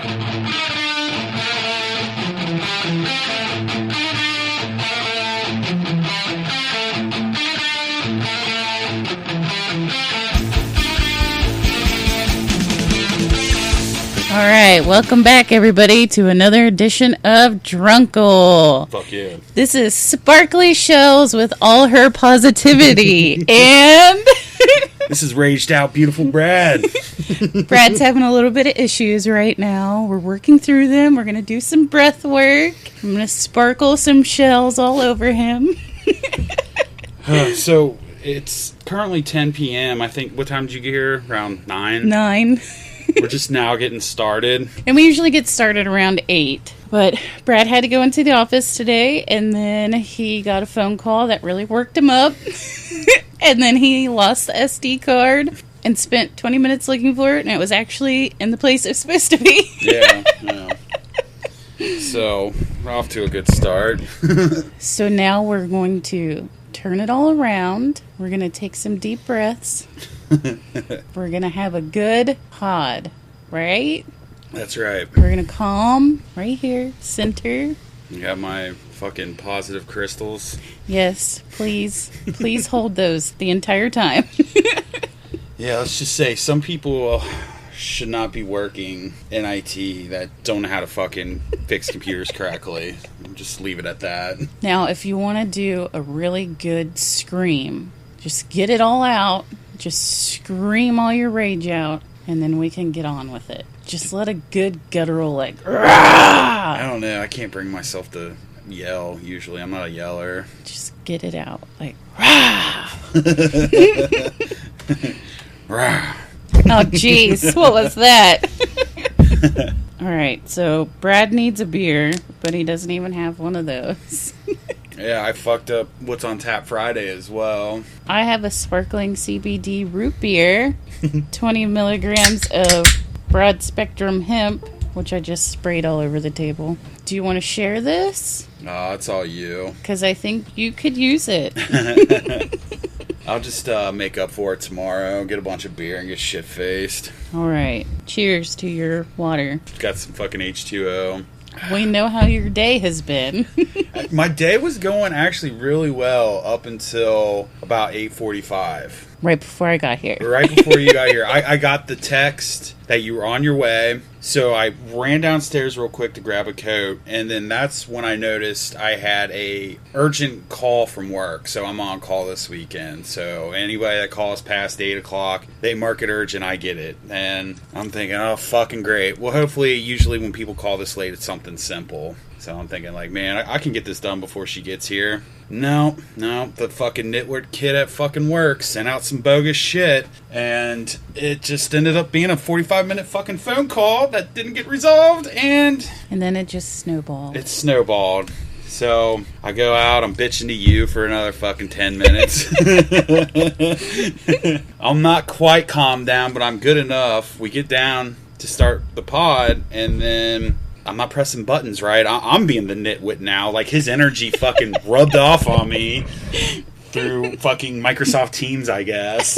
All right, welcome back, everybody, to another edition of Drunkle. Fuck yeah. This is Sparkly Shells with all her positivity, and this is raged out, beautiful Brad. Brad's having a little bit of issues right now. We're working through them. We're going to do some breath work. I'm going to sparkle some shells all over him. So, it's currently 10 p.m. I think, what time did you get here? Around 9? 9. We're just now getting started. And we usually get started around 8. But Brad had to go into the office today, and then he got a phone call that really worked him up. And then he lost the SD card and spent 20 minutes looking for it, and it was actually in the place it was supposed to be. Yeah. So, we're off to a good start. So now we're going to turn it all around. We're going to take some deep breaths. We're going to have a good pod, right? That's right. We're going to calm right here, center. You got my fucking positive crystals. Yes, please. Please hold those the entire time. Yeah, let's just say some people should not be working in IT that don't know how to fucking fix computers correctly. Just leave it at that. Now, if you want to do a really good scream, just get it all out. Just scream all your rage out, and then we can get on with it. Just let a good guttural, like, rah! I don't know. I can't bring myself to yell, usually. I'm not a yeller. Just get it out, like, rah! Rah! Oh, jeez. What was that? All right, so Brad needs a beer, but he doesn't even have one of those. Yeah, I fucked up what's on tap Friday as well. I have a sparkling CBD root beer, 20 milligrams of broad spectrum hemp, which I just sprayed all over the table. Do you want to share this? Oh, it's all you. Because I think you could use it. I'll just make up for it tomorrow, get a bunch of beer and get shit-faced. All right. Cheers to your water. Got some fucking H2O. We know how your day has been. My day was going actually really well up until about 8:45. Right before I got here. Right before you got here. I got the text that you were on your way, so I ran downstairs real quick to grab a coat, and then that's when I noticed I had a urgent call from work, so I'm on call this weekend. So anybody that calls past 8 o'clock, they mark it urgent, I get it. And I'm thinking, oh, fucking great. Well, hopefully, usually when people call this late, it's something simple. So I'm thinking, like, man, I can get this done before she gets here. No, the fucking nitwit kid at fucking work sent out some bogus shit, and it just ended up being a 45-minute fucking phone call that didn't get resolved, and then it just snowballed. It snowballed. So I go out, I'm bitching to you for another fucking 10 minutes. I'm not quite calmed down, but I'm good enough. We get down to start the pod, and then I'm not pressing buttons right. I'm being the nitwit now. Like, his energy fucking rubbed off on me through fucking Microsoft Teams, I guess.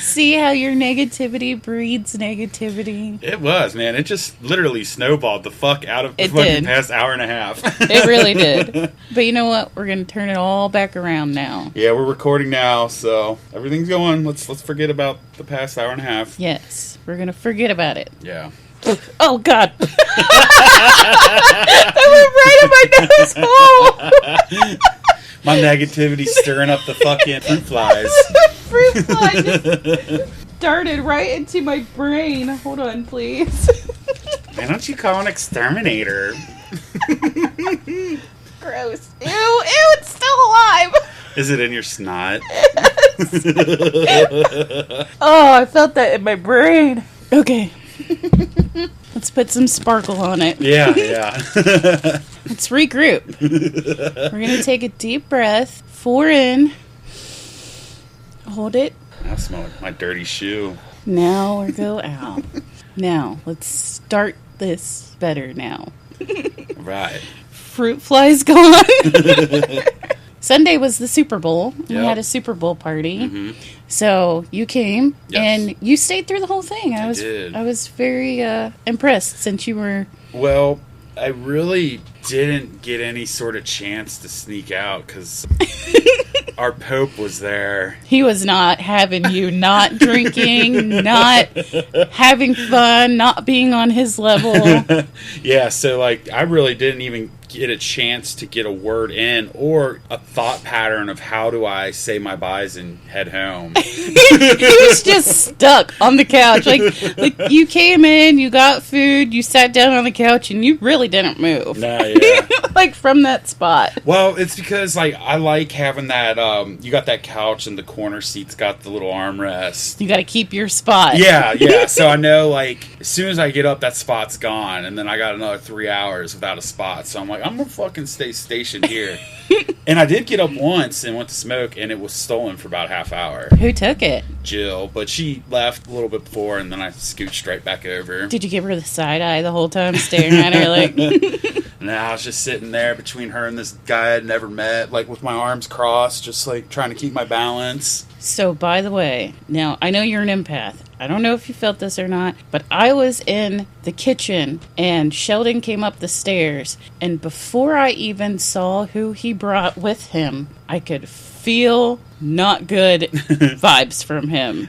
See how your negativity breeds negativity? It was, man. It just literally snowballed the fuck out of the fucking past hour and a half. It really did. But you know what? We're going to turn it all back around now. Yeah, we're recording now, so everything's going. Let's forget about the past hour and a half. Yes, we're going to forget about it. Yeah. Oh, God. I went right in my nose hole. My negativity stirring up the fucking fruit flies. The fruit fly just darted right into my brain. Hold on, please. Why don't you call an exterminator? Gross. Ew, it's still alive. Is it in your snot? Oh, I felt that in my brain. Okay. Let's put some sparkle on it. Yeah. Let's regroup. We're going to take a deep breath. 4 in. Hold it. I smell like my dirty shoe. Now we go out. Now, let's start this better now. Right. Fruit flies gone. Sunday was the Super Bowl. We Yep. had a Super Bowl party. Mhm. So you came Yes. and you stayed through the whole thing. I did. I was very impressed since you were. Well, I really didn't get any sort of chance to sneak out because our Pope was there. He was not having you not drinking, not having fun, not being on his level. Yeah, so like I really didn't even get a chance to get a word in or a thought pattern of how do I say my byes and head home. He was just stuck on the couch. Like you came in, you got food, you sat down on the couch, and you really didn't move. Nah, yeah. Like from that spot. Well, it's because like I like having that. You got that couch and the corner seat's got the little armrest. You got to keep your spot. Yeah. So I know like as soon as I get up, that spot's gone, and then I got another 3 hours without a spot. So I'm like, I'm gonna fucking stay stationed here. And I did get up once and went to smoke, and it was stolen for about a half hour. Who took it? Jill, but she left a little bit before, and then I scooched right back over. Did you give her the side eye the whole time, staring at her like? And I was just sitting there between her and this guy I'd never met, like with my arms crossed, just like trying to keep my balance. So, by the way, now I know you're an empath. I don't know if you felt this or not, but I was in the kitchen and Sheldon came up the stairs, and before I even saw who he brought with him, I could feel not good vibes from him.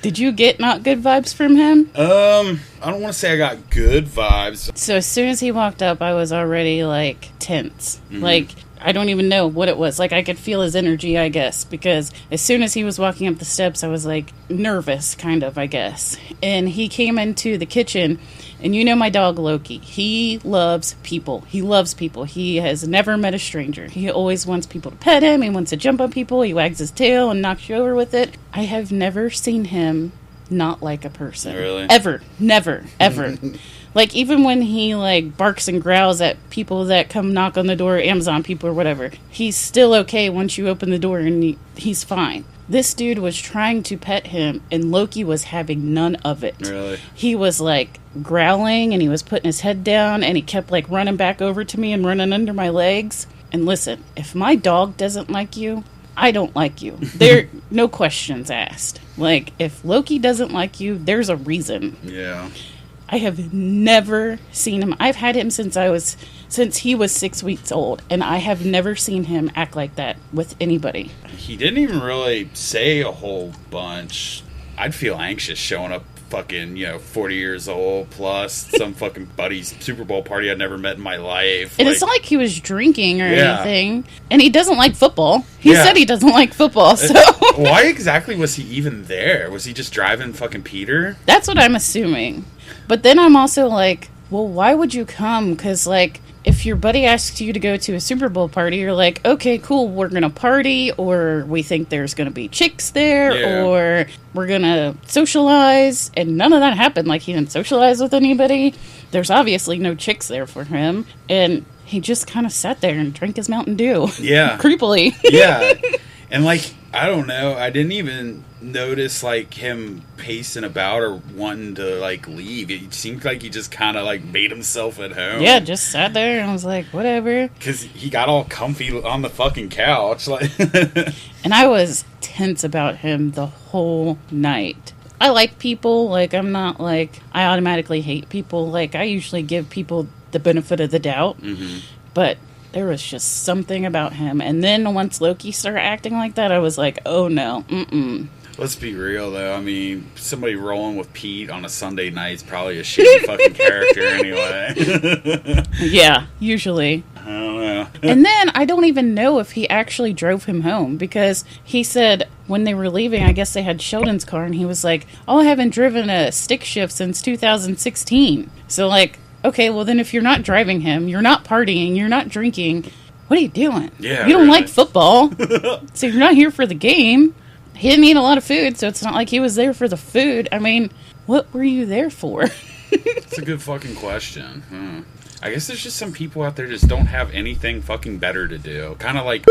Did you get not good vibes from him? I don't want to say I got good vibes. So as soon as he walked up, I was already like tense. Like I don't even know what it was. Like I could feel his energy, I guess, because as soon as he was walking up the steps, I was like nervous, kind of, I guess. And he came into the kitchen, and you know my dog Loki. He loves people. He loves people. He has never met a stranger. He always wants people to pet him. He wants to jump on people. He wags his tail and knocks you over with it. I have never seen him not like a person. Really? Ever. Never. Ever. Like, even when he, like, barks and growls at people that come knock on the door, Amazon people or whatever, he's still okay once you open the door and he's fine. This dude was trying to pet him, and Loki was having none of it. Really? He was, like, growling, and he was putting his head down, and he kept, like, running back over to me and running under my legs. And listen, if my dog doesn't like you, I don't like you. There, no questions asked. Like, if Loki doesn't like you, there's a reason. Yeah. I have never seen him. I've had him since he was 6 weeks old, and I have never seen him act like that with anybody. He didn't even really say a whole bunch. I'd feel anxious showing up fucking, 40 years old plus some fucking buddy's Super Bowl party I'd never met in my life. And it's not like he was drinking or Yeah. anything. And he doesn't like football. He Yeah. said he doesn't like football, so Why exactly was he even there? Was he just driving fucking Peter? that's what I'm assuming. But then I'm also like, well, why would you come? Because, like, if your buddy asks you to go to a Super Bowl party, you're like, okay, cool, we're going to party, or we think there's going to be chicks there, Yeah. or we're going to socialize. And none of that happened. Like, he didn't socialize with anybody. There's obviously no chicks there for him. And he just kind of sat there and drank his Mountain Dew. Yeah. Creepily. Yeah. And, like, I don't know. I didn't even notice, like, him pacing about or wanting to, like, leave. It seemed like he just kind of, like, made himself at home. Yeah, just sat there and I was like, whatever. Because he got all comfy on the fucking couch. Like, And I was tense about him the whole night. I like people. Like, I'm not like, I automatically hate people. Like, I usually give people the benefit of the doubt. mm-hmm. But there was just something about him. And then once Loki started acting like that, I was like, oh no, mm-mm. Let's be real, though. I mean, somebody rolling with Pete on a Sunday night is probably a shitty fucking character anyway. Yeah, usually. I don't know. And then I don't even know if he actually drove him home, because he said when they were leaving, I guess they had Sheldon's car, and he was like, oh, I haven't driven a stick shift since 2016. So, like, okay, well then if you're not driving him, you're not partying, you're not drinking, what are you doing? Yeah, you don't really. like football, so you're not here for the game. He didn't eat a lot of food, so it's not like he was there for the food. I mean, what were you there for? It's a good fucking question. I guess there's just some people out there just don't have anything fucking better to do. Kind of like...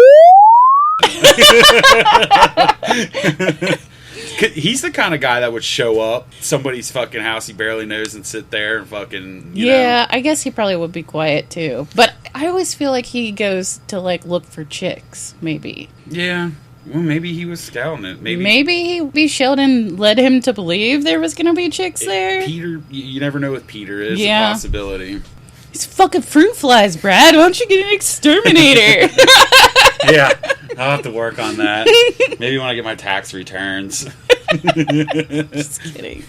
He's the kind of guy that would show up somebody's fucking house he barely knows and sit there and fucking, you know. I guess he probably would be quiet too. But I always feel like he goes to, like, look for chicks, maybe. Yeah. Well, maybe he was scouting it. Maybe Sheldon led him to believe there was going to be chicks there. Peter, you never know with Peter. It's a possibility. These fucking fruit flies, Brad. Why don't you get an exterminator? Yeah, I'll have to work on that. Maybe when I get my tax returns. Just kidding.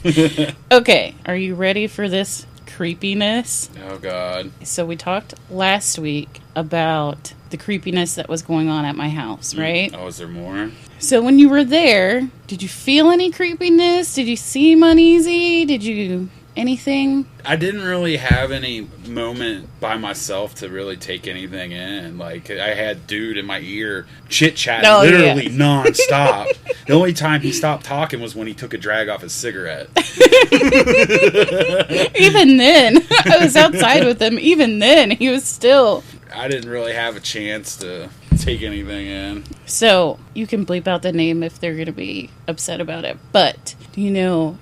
Okay, are you ready for this creepiness? Oh, God. So we talked last week about the creepiness that was going on at my house, right? Oh, is there more? So when you were there, did you feel any creepiness? Did you seem uneasy? Did you... anything? I didn't really have any moment by myself to really take anything in. Like, I had dude in my ear chit-chatting literally nonstop. The only time he stopped talking was when he took a drag off his cigarette. Even then, I was outside with him. Even then, he was still... I didn't really have a chance to take anything in. So, you can bleep out the name if they're going to be upset about it. But, you know...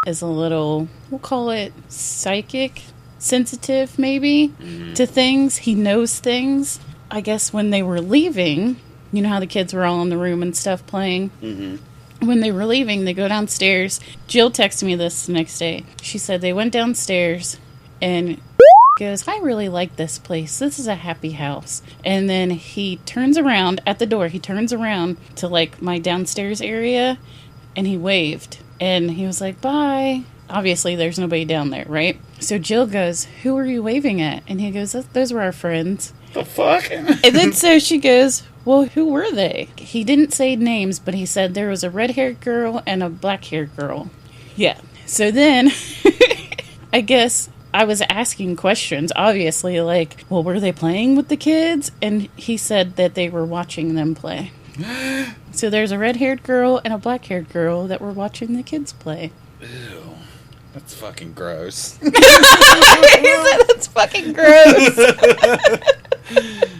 is a little, we'll call it psychic, sensitive maybe, to things. He knows things. I guess when they were leaving, you know how the kids were all in the room and stuff playing? Mm-hmm. When they were leaving, they go downstairs. Jill texted me this the next day. She said they went downstairs and goes, I really like this place. This is a happy house. And then he turns around at the door. He turns around to, like, my downstairs area, and he waved. And he was like, bye. Obviously, there's nobody down there, right? So Jill goes, who are you waving at? And he goes, those were our friends. The fuck? And then so she goes, well, who were they? He didn't say names, but he said there was a red-haired girl and a black-haired girl. Yeah. So then, I guess I was asking questions, obviously, like, well, were they playing with the kids? And he said that they were watching them play. So there's a red-haired girl and a black-haired girl that were watching the kids play. Ew. That's fucking gross. That's fucking gross.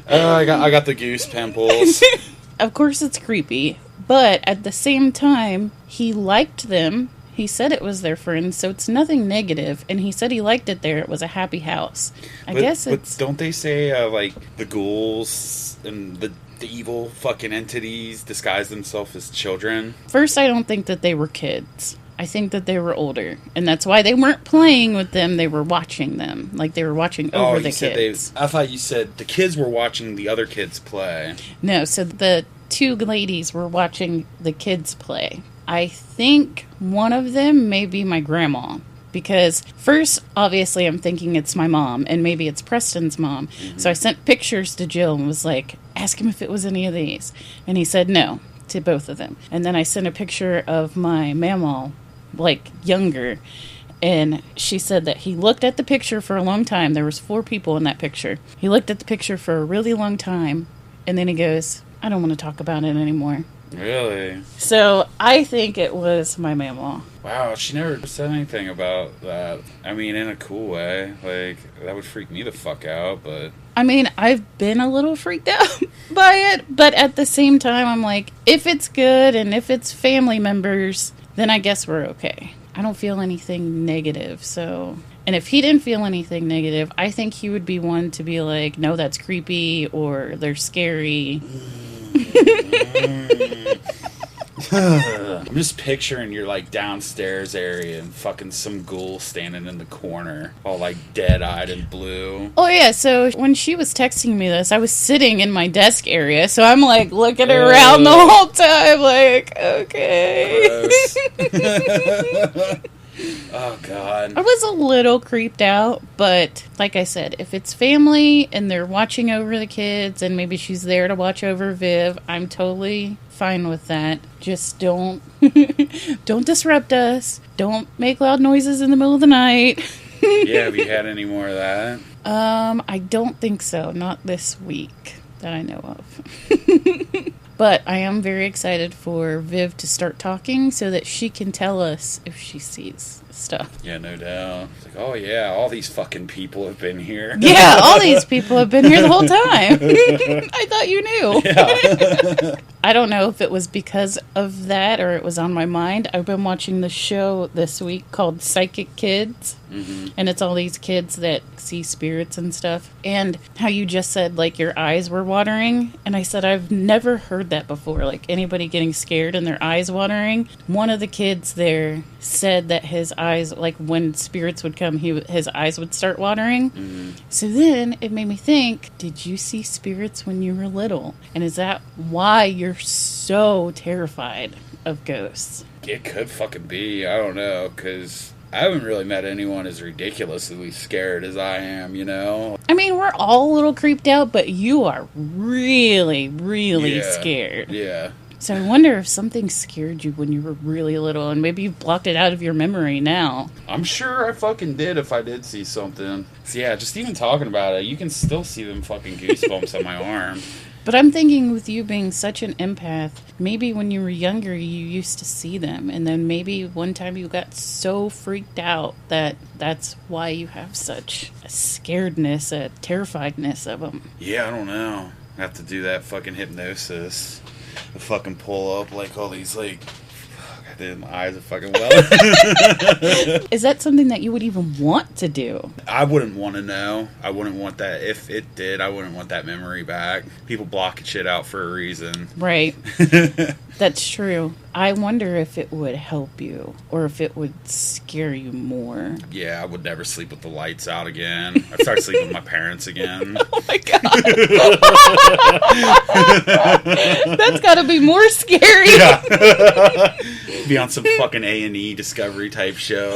I got the goose pimples. Of course it's creepy, but at the same time, he liked them. He said it was their friends, so it's nothing negative. And he said he liked it there. It was a happy house. I guess it's... But don't they say, like, the ghouls and the evil fucking entities disguise themselves as children? First, I don't think that they were kids. I think that they were older. And that's why they weren't playing with them. They were watching them. Like, they were watching over the kids. I thought you said the kids were watching the other kids play. No, so the two ladies were watching the kids play. I think one of them may be my grandma. Because first, obviously, I'm thinking it's my mom, and maybe it's Preston's mom. Mm-hmm. So I sent pictures to Jill and was like, ask him if it was any of these. And he said no to both of them. And then I sent a picture of my mamaw, like, younger. And she said that he looked at the picture for a long time. There was 4 people in that picture. He looked at the picture for a really long time. And then he goes, I don't want to talk about it anymore. Really? So I think it was my mamaw. Wow, she never said anything about that. I mean, in a cool way. Like, that would freak me the fuck out, but... I mean, I've been a little freaked out by it, but at the same time, I'm like, if it's good and if it's family members, then I guess we're okay. I don't feel anything negative, so... And if he didn't feel anything negative, I think he would be one to be like, no, that's creepy, or they're scary. I'm just picturing your, like, downstairs area and fucking some ghoul standing in the corner, all, like, dead-eyed and blue. Oh, yeah, so when she was texting me this, I was sitting in my desk area, so I'm, like, looking around the whole time, like, okay. Gross. Oh, God. I was a little creeped out, but like I said, if it's family and they're watching over the kids and maybe she's there to watch over Viv, I'm totally fine with that. Just don't disrupt us. Don't make loud noises in the middle of the night. Yeah, have you had any more of that? I don't think so. Not this week that I know of. But I am very excited for Viv to start talking so that she can tell us if she sees stuff. Yeah, no doubt. It's like, oh yeah, all these fucking people have been here. Yeah, all these people have been here the whole time. I thought you knew. Yeah. I don't know if it was because of that or it was on my mind. I've been watching the show this week called Psychic Kids. Mm-hmm. And it's all these kids that see spirits and stuff. And how you just said, like, your eyes were watering. And I said, I've never heard that before. Like, anybody getting scared and their eyes watering. One of the kids there said that his eyes, like, when spirits would come, his eyes would start watering. Mm-hmm. So then it made me think, did you see spirits when you were little? And is that why you're so terrified of ghosts? It could fucking be. I don't know, because I haven't really met anyone as ridiculously scared as I am, you know? I mean, we're all a little creeped out, but you are really, really scared. Yeah. So I wonder if something scared you when you were really little, and maybe you've blocked it out of your memory now. I'm sure I fucking did if I did see something. So yeah, just even talking about it, you can still see them fucking goosebumps on my arm. But I'm thinking with you being such an empath, maybe when you were younger you used to see them, and then maybe one time you got so freaked out that that's why you have such a scaredness, a terrifiedness of them. Yeah, I don't know. I have to do that fucking hypnosis. The fucking pull up like all these like... My eyes are fucking welling. Is that something that you would even want to do? I wouldn't want to know. I wouldn't want that. If it did, I wouldn't want that memory back. People blocking shit out for a reason. Right. That's true. I wonder if it would help you or if it would scare you more. Yeah, I would never sleep with the lights out again. I'd start sleeping with my parents again. Oh my God. That's got to be more scary. Yeah. Be on some fucking A&E Discovery type show.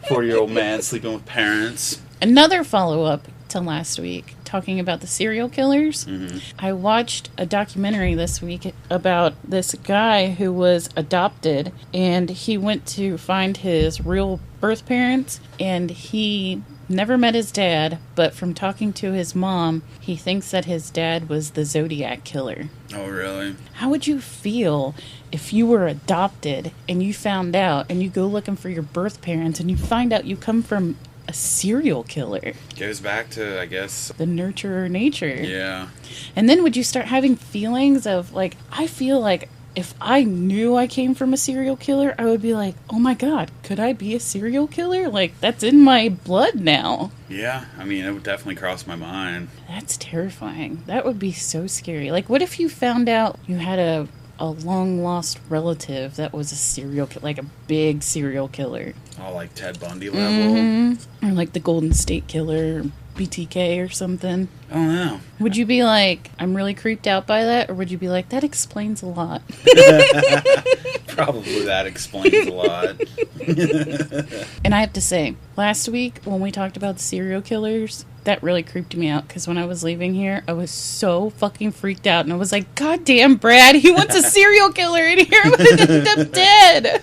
40-year-old man sleeping with parents. Another follow-up to last week, talking about the serial killers. Mm-hmm. I watched a documentary this week about this guy who was adopted, and he went to find his real birth parents, and he never met his dad, but from talking to his mom, he thinks that his dad was the Zodiac killer. Oh, really? How would you feel if you were adopted and you found out and you go looking for your birth parents and you find out you come from a serial killer? Goes back to, I guess, the nurturer nature. Yeah. And then would you start having feelings of, like, I feel like if I knew I came from a serial killer, I would be like, oh my God, could I be a serial killer? Like, that's in my blood now. Yeah, I mean, it would definitely cross my mind. That's terrifying. That would be so scary. Like, what if you found out you had a long-lost relative that was a serial killer, like a big serial killer? Oh, like Ted Bundy level? Mm-hmm. Or like the Golden State Killer, BTK or something. Oh, no. Would you be like, I'm really creeped out by that? Or would you be like, that explains a lot? Probably that explains a lot. And I have to say, last week when we talked about serial killers, that really creeped me out, because when I was leaving here, I was so fucking freaked out, and I was like, God damn, Brad, he wants a serial killer in here. I'm going to end up dead.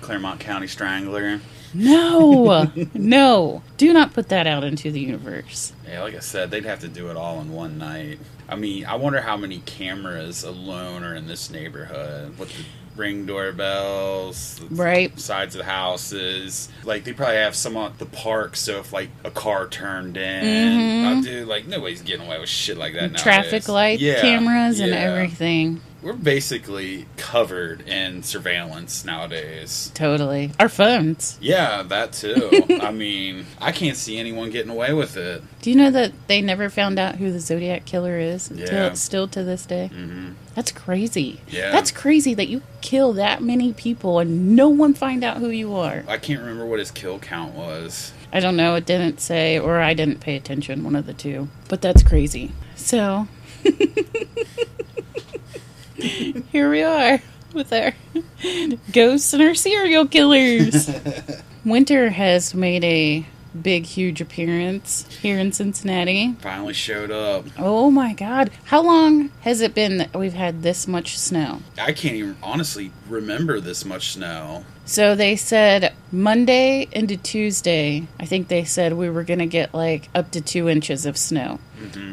Claremont County Strangler. No. No. Do not put that out into the universe. Yeah, like I said, they'd have to do it all in one night. I mean, I wonder how many cameras alone are in this neighborhood with the Ring doorbells, right, sides of the houses. Like, they probably have some at the park, so if, like, a car turned in, dude, like, nobody's getting away with shit like that nowadays. Traffic light cameras and everything. We're basically covered in surveillance nowadays. Totally. Our phones. Yeah, that too. I mean, I can't see anyone getting away with it. Do you know that they never found out who the Zodiac Killer is? Yeah. Still to this day? Mm-hmm. That's crazy. Yeah. That's crazy that you kill that many people and no one find out who you are. I can't remember what his kill count was. I don't know. It didn't say, or I didn't pay attention, one of the two. But that's crazy. So... here we are with our ghosts and our serial killers. Winter has made a big, huge appearance here in Cincinnati. Finally showed up. Oh my God. How long has it been that we've had this much snow? I can't even honestly remember this much snow. So they said Monday into Tuesday, I think they said we were going to get like up to 2 inches of snow.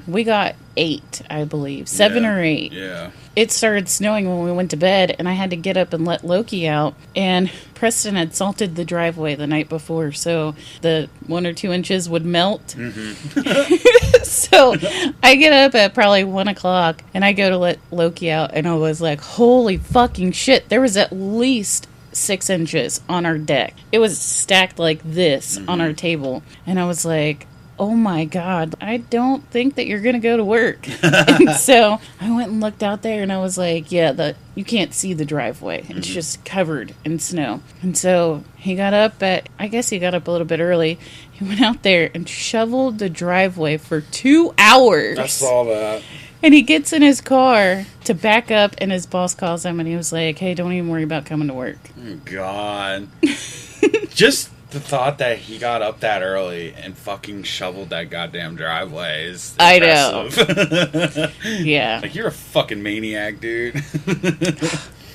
We got 8, I believe. 7 or 8. Yeah. It started snowing when we went to bed, and I had to get up and let Loki out. And Preston had salted the driveway the night before, so the 1 or 2 inches would melt. So I get up at probably 1 o'clock, and I go to let Loki out, and I was like, holy fucking shit. There was at least 6 inches on our deck. It was stacked like this on our table. And I was like, oh my God, I don't think that you're going to go to work. And so I went and looked out there, and I was like, yeah, you can't see the driveway. It's just covered in snow. And so he got up I guess he got up a little bit early. He went out there and shoveled the driveway for 2 hours. I saw that. And he gets in his car to back up, and his boss calls him, and he was like, hey, don't even worry about coming to work. Oh, God. Just the thought that he got up that early and fucking shoveled that goddamn driveway is impressive. I know. Yeah. Like, you're a fucking maniac, dude.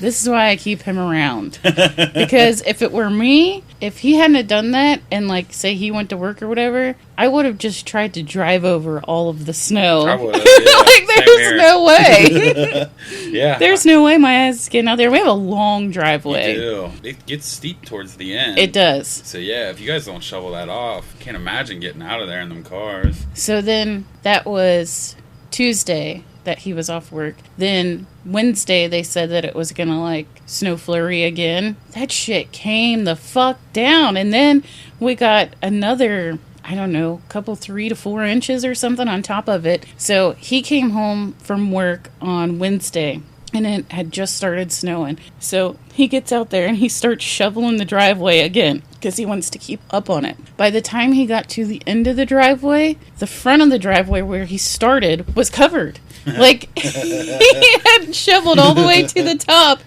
This is why I keep him around. Because if it were me, if he hadn't done that, and, like, say he went to work or whatever, I would have just tried to drive over all of the snow. I would have, yeah. Like, there's no way. Yeah. There's no way my ass is getting out there. We have a long driveway. You do. It gets steep towards the end. It does. So, yeah, if you guys don't shovel that off, can't imagine getting out of there in them cars. So then that was Tuesday that he was off work. Then Wednesday they said that it was gonna like snow flurry again. That shit came the fuck down. And then we got another, I don't know, couple 3 to 4 inches or something on top of it. So he came home from work on Wednesday, and it had just started snowing. So he gets out there and he starts shoveling the driveway again because he wants to keep up on it. By the time he got to the end of the driveway, the front of the driveway where he started was covered. Like, he had shoveled all the way to the top,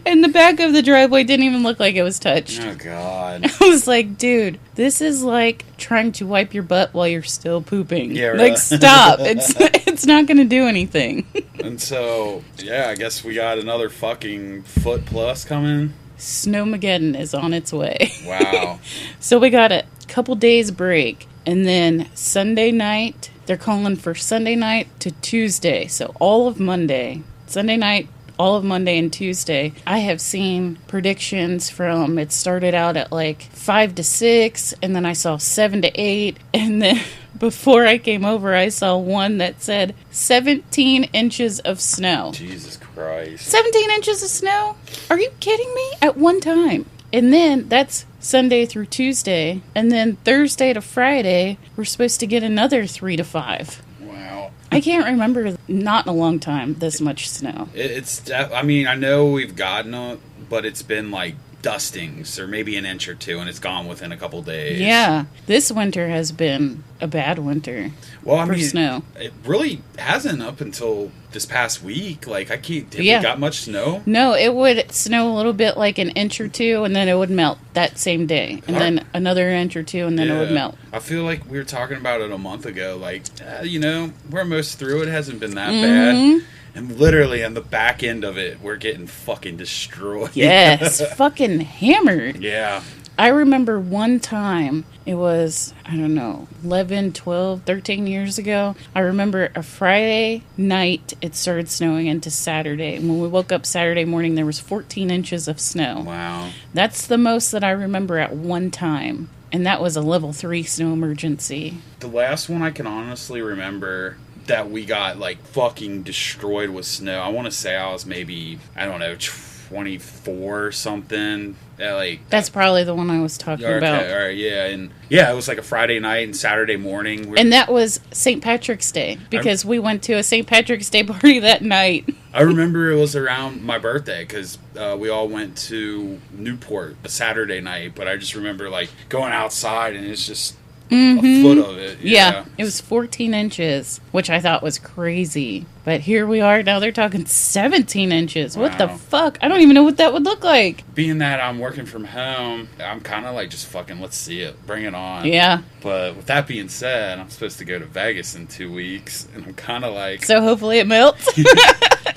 and the back of the driveway didn't even look like it was touched. Oh, God. I was like, dude, this is like trying to wipe your butt while you're still pooping. Yeah, really. Like, stop. It's not going to do anything. And so, yeah, I guess we got another fucking foot plus coming. Snowmageddon is on its way. Wow. So we got a couple days break, and then Sunday night, they're calling for Sunday night to Tuesday. So all of Monday, Sunday night, all of Monday and Tuesday. I have seen predictions from, it started out at like 5 to 6, and then I saw 7 to 8, and then before I came over, I saw one that said 17 inches of snow. Jesus Christ. 17 inches of snow? Are you kidding me? At one time. And then that's Sunday through Tuesday. And then Thursday to Friday, we're supposed to get another 3 to 5. Wow. I can't remember, not in a long time, this much snow. I mean, I know we've gotten it, but it's been like dustings or maybe an inch or two, and it's gone within a couple days. Yeah. This winter has been a bad winter for snow. It really hasn't up until this past week. Like, have we got much snow? No, it would snow a little bit, like an inch or two, and then it would melt that same day. And then another inch or two, and then it would melt. I feel like we were talking about it a month ago. Like, we're almost through. It hasn't been that bad. And literally on the back end of it, we're getting fucking destroyed. Yes, fucking hammered. Yeah. I remember one time, it was, I don't know, 11, 12, 13 years ago. I remember a Friday night, it started snowing into Saturday. And when we woke up Saturday morning, there was 14 inches of snow. Wow. That's the most that I remember at one time. And that was a level 3 snow emergency. The last one I can honestly remember that we got, like, fucking destroyed with snow, I want to say I was maybe, I don't know, 24 or something. That's probably the one I was talking about. All right, yeah. And yeah, it was like a Friday night and Saturday morning. And that was St. Patrick's Day, because we went to a St. Patrick's Day party that night. I remember it was around my birthday, because we all went to Newport a Saturday night, but I just remember, like, going outside and it's just a foot of it. Yeah, it was 14 inches, which I thought was crazy. But here we are, now they're talking 17 inches. Wow. What the fuck? I don't even know what that would look like. Being that I'm working from home, I'm kind of like, just fucking, let's see it. Bring it on. Yeah. But with that being said, I'm supposed to go to Vegas in 2 weeks, and I'm kind of like... So hopefully it melts?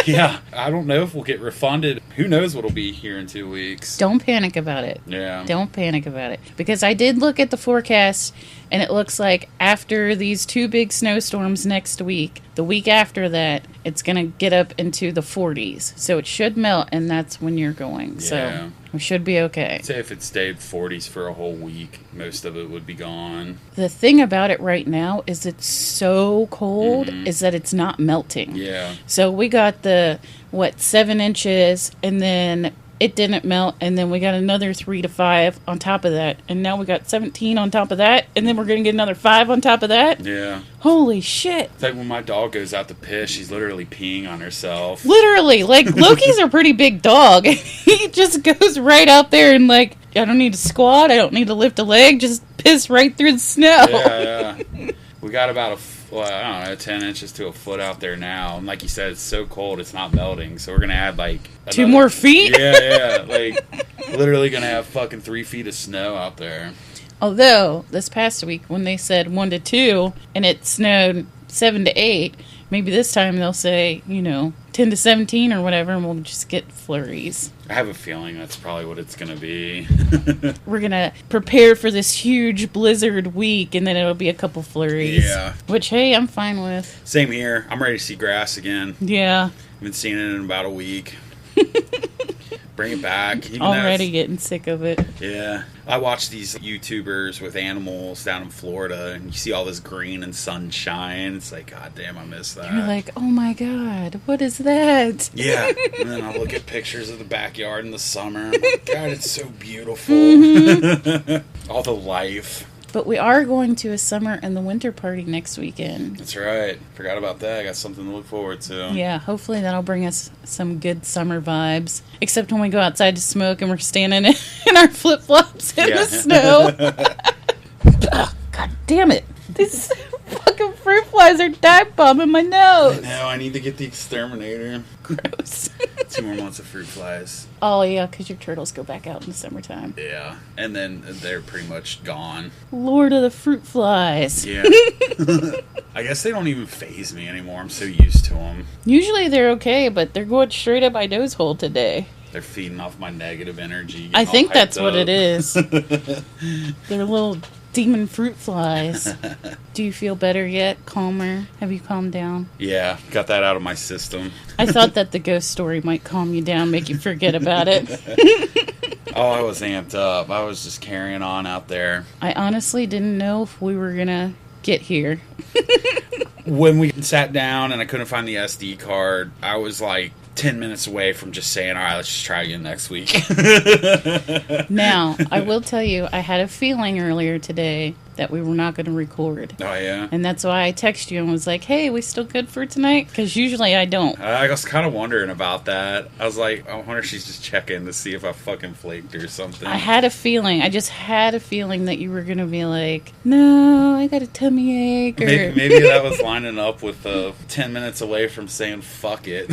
Yeah, I don't know if we'll get refunded. Who knows what'll be here in 2 weeks. Don't panic about it. Yeah. Don't panic about it. Because I did look at the forecast, and it looks like after these 2 big snowstorms next week, the week after that, it's going to get up into the 40s. So it should melt, and that's when you're going. Yeah. So we should be okay. Say if it stayed 40s for a whole week, most of it would be gone. The thing about it right now is it's so cold, is that it's not melting. Yeah. So we got 7 inches, and then it didn't melt, and then we got another 3 to 5 on top of that, and now we got 17 on top of that, and then we're going to get another 5 on top of that. Yeah. Holy shit. It's like when my dog goes out to piss, she's literally peeing on herself. Literally, like, Loki's a pretty big dog. He just goes right out there and, like, I don't need to squat, I don't need to lift a leg, just piss right through the snow. Yeah. We got about I don't know, 10 inches to a foot out there now. And like you said, it's so cold, it's not melting. So we're going to add, like... 2 more feet? Yeah. Like, literally going to have fucking 3 feet of snow out there. Although, this past week, when they said 1 to 2, and it snowed 7 to 8, maybe this time they'll say, 10 to 17 or whatever, and we'll just get flurries. I have a feeling that's probably what it's going to be. We're going to prepare for this huge blizzard week, and then it'll be a couple flurries. Yeah. Which, hey, I'm fine with. Same here. I'm ready to see grass again. Yeah. I've been seeing it in about a week. Bring it back. Already getting sick of it. Yeah. I watch these YouTubers with animals down in Florida, and you see all this green and sunshine. It's like, God damn, I miss that. You're like, oh my God, what is that? Yeah. And then I'll look at pictures of the backyard in the summer. I'm like, God, it's so beautiful. All the life. But we are going to a summer and the winter party next weekend. That's right. Forgot about that. I got something to look forward to. Yeah, hopefully that'll bring us some good summer vibes. Except when we go outside to smoke and we're standing in our flip-flops in the snow. Oh, God damn it. These fucking fruit flies are dive bombing my nose. I know. I need to get the exterminator. Gross. 2 more months of fruit flies. Oh, yeah, because your turtles go back out in the summertime. Yeah. And then they're pretty much gone. Lord of the fruit flies. Yeah. I guess they don't even faze me anymore. I'm so used to them. Usually they're okay, but they're going straight up my nose hole today. They're feeding off my negative energy. I think that's what it is. They're little demon fruit flies. Do you feel better yet? Calmer? Have you calmed down? Yeah, got that out of my system. I thought that the ghost story might calm you down, make you forget about it. Oh, I was amped up. I was just carrying on out there. I honestly didn't know if we were going to get here. When we sat down and I couldn't find the SD card, I was like 10 minutes away from just saying, all right, let's just try again next week. Now, I will tell you, I had a feeling earlier today that we were not going to record. Oh, yeah? And that's why I texted you and was like, hey, we still good for tonight? Because usually I don't. I was kind of wondering about that. I was like, I wonder if she's just checking to see if I fucking flaked or something. I had a feeling. I just had a feeling that you were going to be like, no, I got a tummy ache. Or... Maybe that was lining up with 10 minutes away from saying fuck it.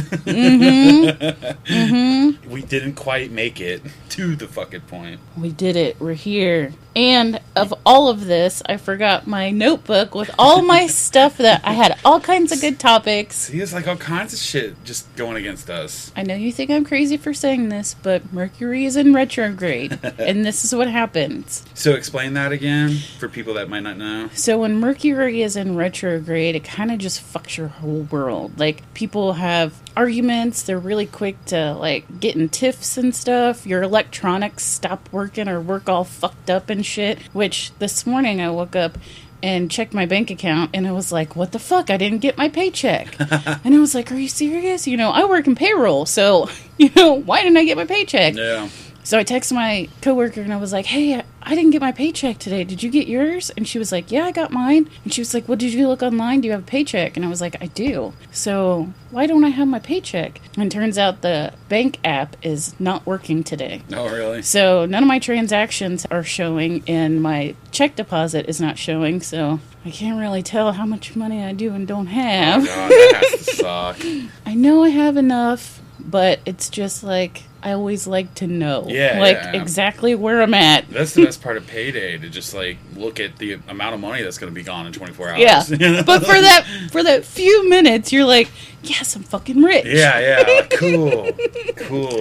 We didn't quite make it to the fucking point. We did it. We're here. And of all of this, I forgot my notebook with all my stuff that I had all kinds of good topics. See, it's like all kinds of shit just going against us. I know you think I'm crazy for saying this, but Mercury is in retrograde, and this is what happens. So explain that again for people that might not know. So when Mercury is in retrograde, it kind of just fucks your whole world. Like, people have arguments, they're really quick to, like, get in tiffs and stuff. Your electronics stop working or work all fucked up and shit, which this morning I woke up and checked my bank account and I was like, what the fuck? I didn't get my paycheck. And I was like, are you serious? I work in payroll, so, why didn't I get my paycheck? Yeah. So I texted my coworker and I was like, hey, I didn't get my paycheck today. Did you get yours? And she was like, yeah, I got mine. And she was like, well, did you look online? Do you have a paycheck? And I was like, I do. So why don't I have my paycheck? And turns out the bank app is not working today. Oh, really? So none of my transactions are showing and my check deposit is not showing. So I can't really tell how much money I do and don't have. Oh, God, that has to suck. I know I have enough, but it's just like... I always like to know, exactly where I'm at. That's the best part of payday, to just look at the amount of money that's going to be gone in 24 hours. Yeah, but for that few minutes, you're like, yes, I'm fucking rich. Yeah, like, cool.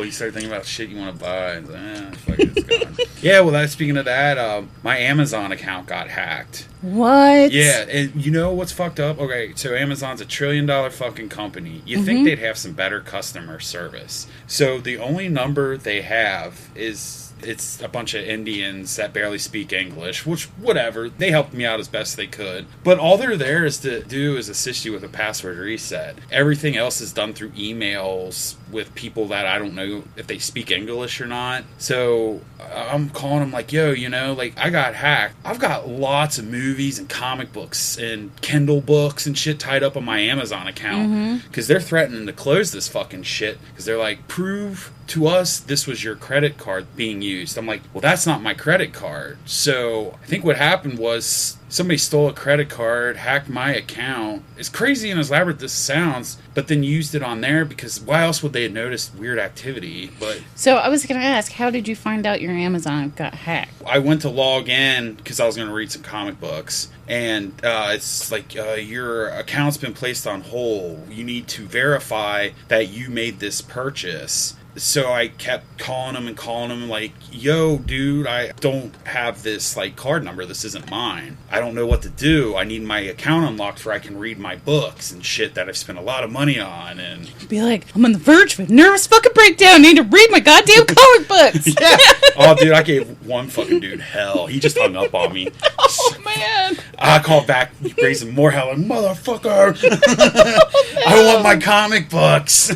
You start thinking about shit you want to buy. And fuck it, it's gone. Yeah, well, speaking of that, my Amazon account got hacked. What? Yeah, and you know what's fucked up? Okay, so Amazon's a $1 trillion fucking company. You think they'd have some better customer service. So the only number they have is... It's a bunch of Indians that barely speak English, which, whatever, they helped me out as best they could. But all they're there is to do is assist you with a password reset. Everything else is done through emails with people that I don't know if they speak English or not. So I'm calling them like, yo, like, I got hacked. I've got lots of movies and comic books and Kindle books and shit tied up on my Amazon account. Because they're threatening to close this fucking shit. Because they're like, prove to us this was your credit card being used. I'm like, well, that's not my credit card. So I think what happened was somebody stole a credit card, hacked my account. As crazy and as elaborate this sounds, but then used it on there because why else would they have noticed weird activity? But so I was going to ask, how did you find out your Amazon got hacked? I went to log in because I was going to read some comic books. And it's like, your account's been placed on hold. You need to verify that you made this purchase. So I kept calling him like, yo, dude, I don't have this like card number. This isn't mine. I don't know what to do. I need my account unlocked where I can read my books and shit that I've spent a lot of money on. And be like, I'm on the verge of a nervous fucking breakdown. I need to read my goddamn comic books. Yeah. Oh, dude, I gave one fucking dude hell. He just hung up on me. Oh, man. I called back, raising more hell. And motherfucker. Oh, no. I want my comic books.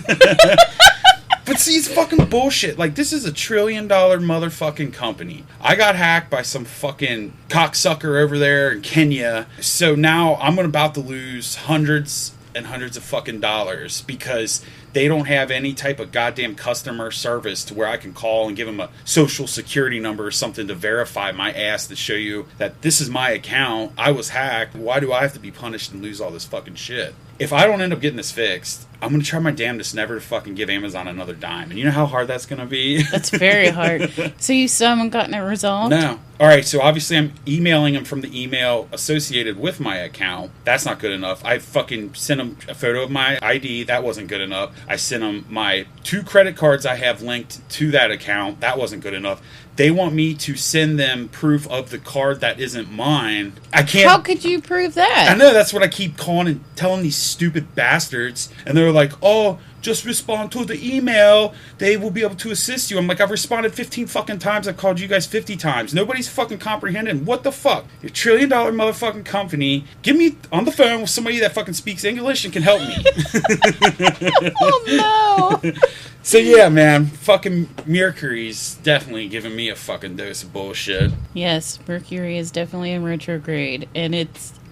But see, it's fucking bullshit. Like, this is a $1 trillion motherfucking company. I got hacked by some fucking cocksucker over there in Kenya. So now I'm about to lose hundreds and hundreds of fucking dollars because they don't have any type of goddamn customer service to where I can call and give them a social security number or something to verify my ass to show you that this is my account. I was hacked. Why do I have to be punished and lose all this fucking shit? If I don't end up getting this fixed, I'm going to try my damnedest never to fucking give Amazon another dime. And you know how hard that's going to be? That's very hard. So you still haven't gotten it resolved? No. All right, so obviously I'm emailing them from the email associated with my account. That's not good enough. I fucking sent them a photo of my ID. That wasn't good enough. I sent them my 2 credit cards I have linked to that account. That wasn't good enough. They want me to send them proof of the card that isn't mine. I can't. How could you prove that? I know, that's what I keep calling and telling these stupid bastards. And they're like, oh, just respond to the email. They will be able to assist you. I'm like, I've responded 15 fucking times. I've called you guys 50 times. Nobody's fucking comprehending. What the fuck? You're $1 trillion motherfucking company. Get me on the phone with somebody that fucking speaks English and can help me. Oh, no. So yeah, man, fucking Mercury's definitely giving me a fucking dose of bullshit. Yes, Mercury is definitely in retrograde, and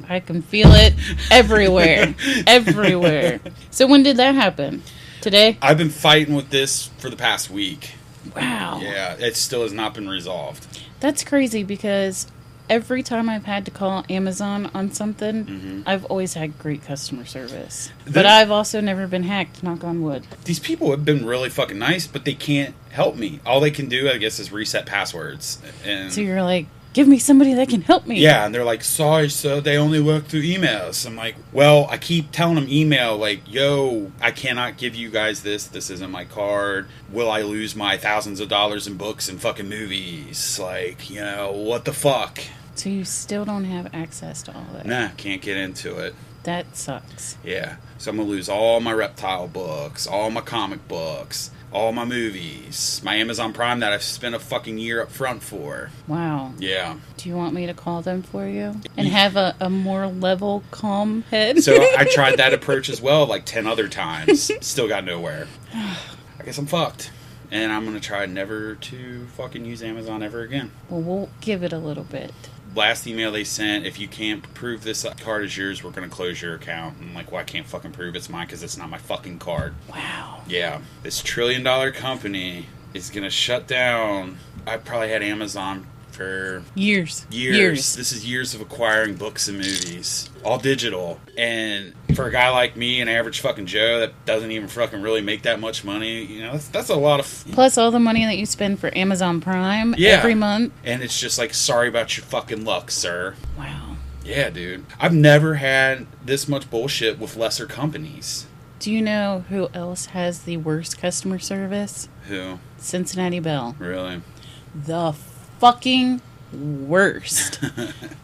I can feel it everywhere. Everywhere. So when did that happen? Today? I've been fighting with this for the past week. Wow. Yeah, it still has not been resolved. That's crazy because every time I've had to call Amazon on something, I've always had great customer service. But I've also never been hacked, knock on wood. These people have been really fucking nice, but they can't help me. All they can do, I guess, is reset passwords. And so you're like, give me somebody that can help me. Yeah, and they're like, sorry, sir, they only work through emails. I'm like, well, I keep telling them email, like, yo, I cannot give you guys this. This isn't my card. Will I lose my thousands of dollars in books and fucking movies? Like, what the fuck? So you still don't have access to all that? Nah, can't get into it. That sucks. Yeah, so I'm going to lose all my reptile books, all my comic books, all my movies, my Amazon Prime that I've spent a fucking year up front for. Wow. Yeah. Do you want me to call them for you? And have a more level, calm head? So I tried that approach as well, like 10 other times. Still got nowhere. I guess I'm fucked. And I'm going to try never to fucking use Amazon ever again. Well, we'll give it a little bit. Last email they sent, if you can't prove this card is yours, we're going to close your account. And I'm like, well, I can't fucking prove it's mine because it's not my fucking card. Wow. Yeah. This $1 trillion company is going to shut down. I probably had Amazon for years. This is years of acquiring books and movies. All digital. And for a guy like me, an average fucking Joe that doesn't even fucking really make that much money, that's a lot of... Plus all the money that you spend for Amazon Prime every month. And it's just like, sorry about your fucking luck, sir. Wow. Yeah, dude. I've never had this much bullshit with lesser companies. Do you know who else has the worst customer service? Who? Cincinnati Bell. Really? The fucking worst.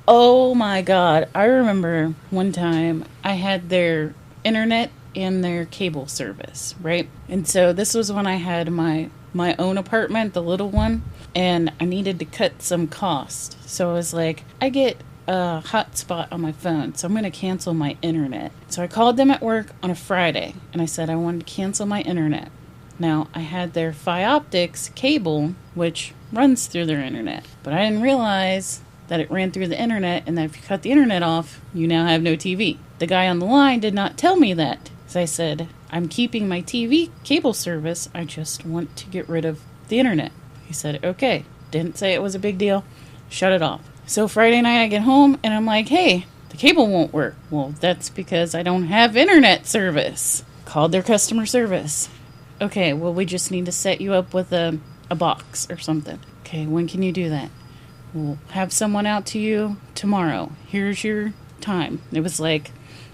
Oh my god. I remember one time I had their internet and their cable service, right? And so this was when I had my own apartment, the little one, and I needed to cut some cost. So I was like, I get a hotspot on my phone, so I'm going to cancel my internet. So I called them at work on a Friday, and I said I wanted to cancel my internet. Now, I had their Fioptics cable, which runs through their internet, but I didn't realize that it ran through the internet, and that if you cut the internet off, you now have no TV. The guy on the line did not tell me that. So I said, I'm keeping my TV cable service, I just want to get rid of the internet. He said, okay. Didn't say it was a big deal. Shut it off. So Friday night I get home, and I'm like, hey, the cable won't work. Well, that's because I don't have internet service. Called their customer service. Okay, well, we just need to set you up with a box or something. Okay, when can you do that? We'll have someone out to you tomorrow. Here's your time. It was like,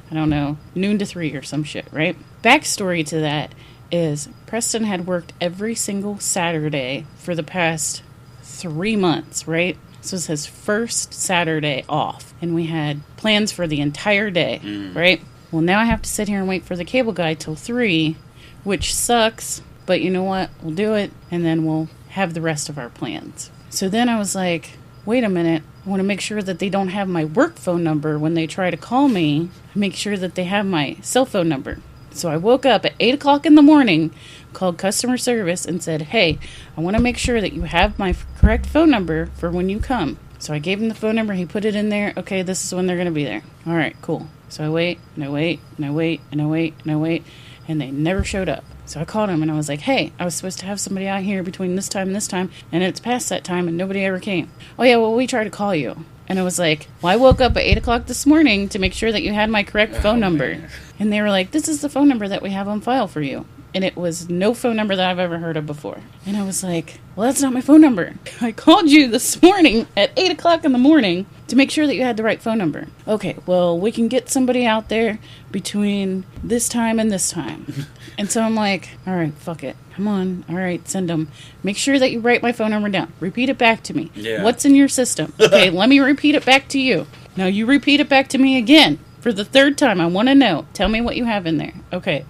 I don't know, noon to 3 or some shit, right? Backstory to that is Preston had worked every single Saturday for the past 3 months, right? This was his first Saturday off, and we had plans for the entire day, right? Well, now I have to sit here and wait for the cable guy till 3, which sucks, but you know what? We'll do it, and then we'll have the rest of our plans. So then I was like, wait a minute, I want to make sure that they don't have my work phone number when they try to call me. Make sure that they have my cell phone number. So I woke up at 8 o'clock in the morning, called customer service, and said, hey, I want to make sure that you have my correct phone number for when you come. So I gave him the phone number. He put it in there. Okay, this is when they're going to be there. All right, cool. So I wait, and I wait, and I wait, and I wait, and I wait, and they never showed up. So I called him, and I was like, hey, I was supposed to have somebody out here between this time and this time, and it's past that time, and nobody ever came. Oh, yeah, well, we tried to call you. And I was like, well, I woke up at 8 o'clock this morning to make sure that you had my correct phone number. Man. And they were like, this is the phone number that we have on file for you. And it was no phone number that I've ever heard of before. And I was like, well, that's not my phone number. I called you this morning at 8 o'clock in the morning to make sure that you had the right phone number. Okay, well, we can get somebody out there between this time and this time. And so I'm like, all right, fuck it. Come on. All right, send them. Make sure that you write my phone number down. Repeat it back to me. Yeah. What's in your system? Okay, let me repeat it back to you. Now you repeat it back to me again. For the third time, I want to know. Tell me what you have in there. Okay.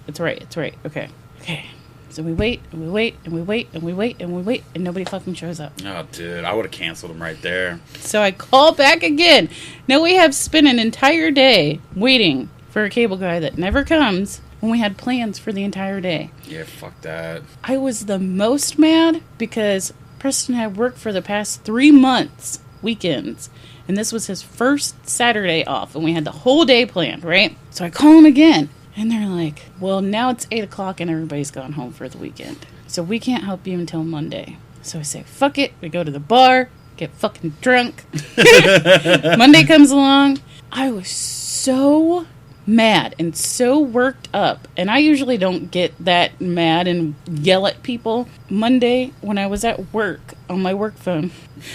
It's right. Okay. So we wait, and we wait, and we wait, and we wait, and we wait, and nobody fucking shows up. Oh, dude, I would have canceled them right there. So I call back again. Now we have spent an entire day waiting for a cable guy that never comes when we had plans for the entire day. Yeah, fuck that. I was the most mad because Preston had worked for the past 3 months, weekends, and this was his first Saturday off, and we had the whole day planned, right? So I call him again. And they're like, well, now it's 8 o'clock and everybody's gone home for the weekend. So we can't help you until Monday. So I say, fuck it. We go to the bar, get fucking drunk. Monday comes along. I was so mad and so worked up. And I usually don't get that mad and yell at people. Monday, when I was at work on my work phone,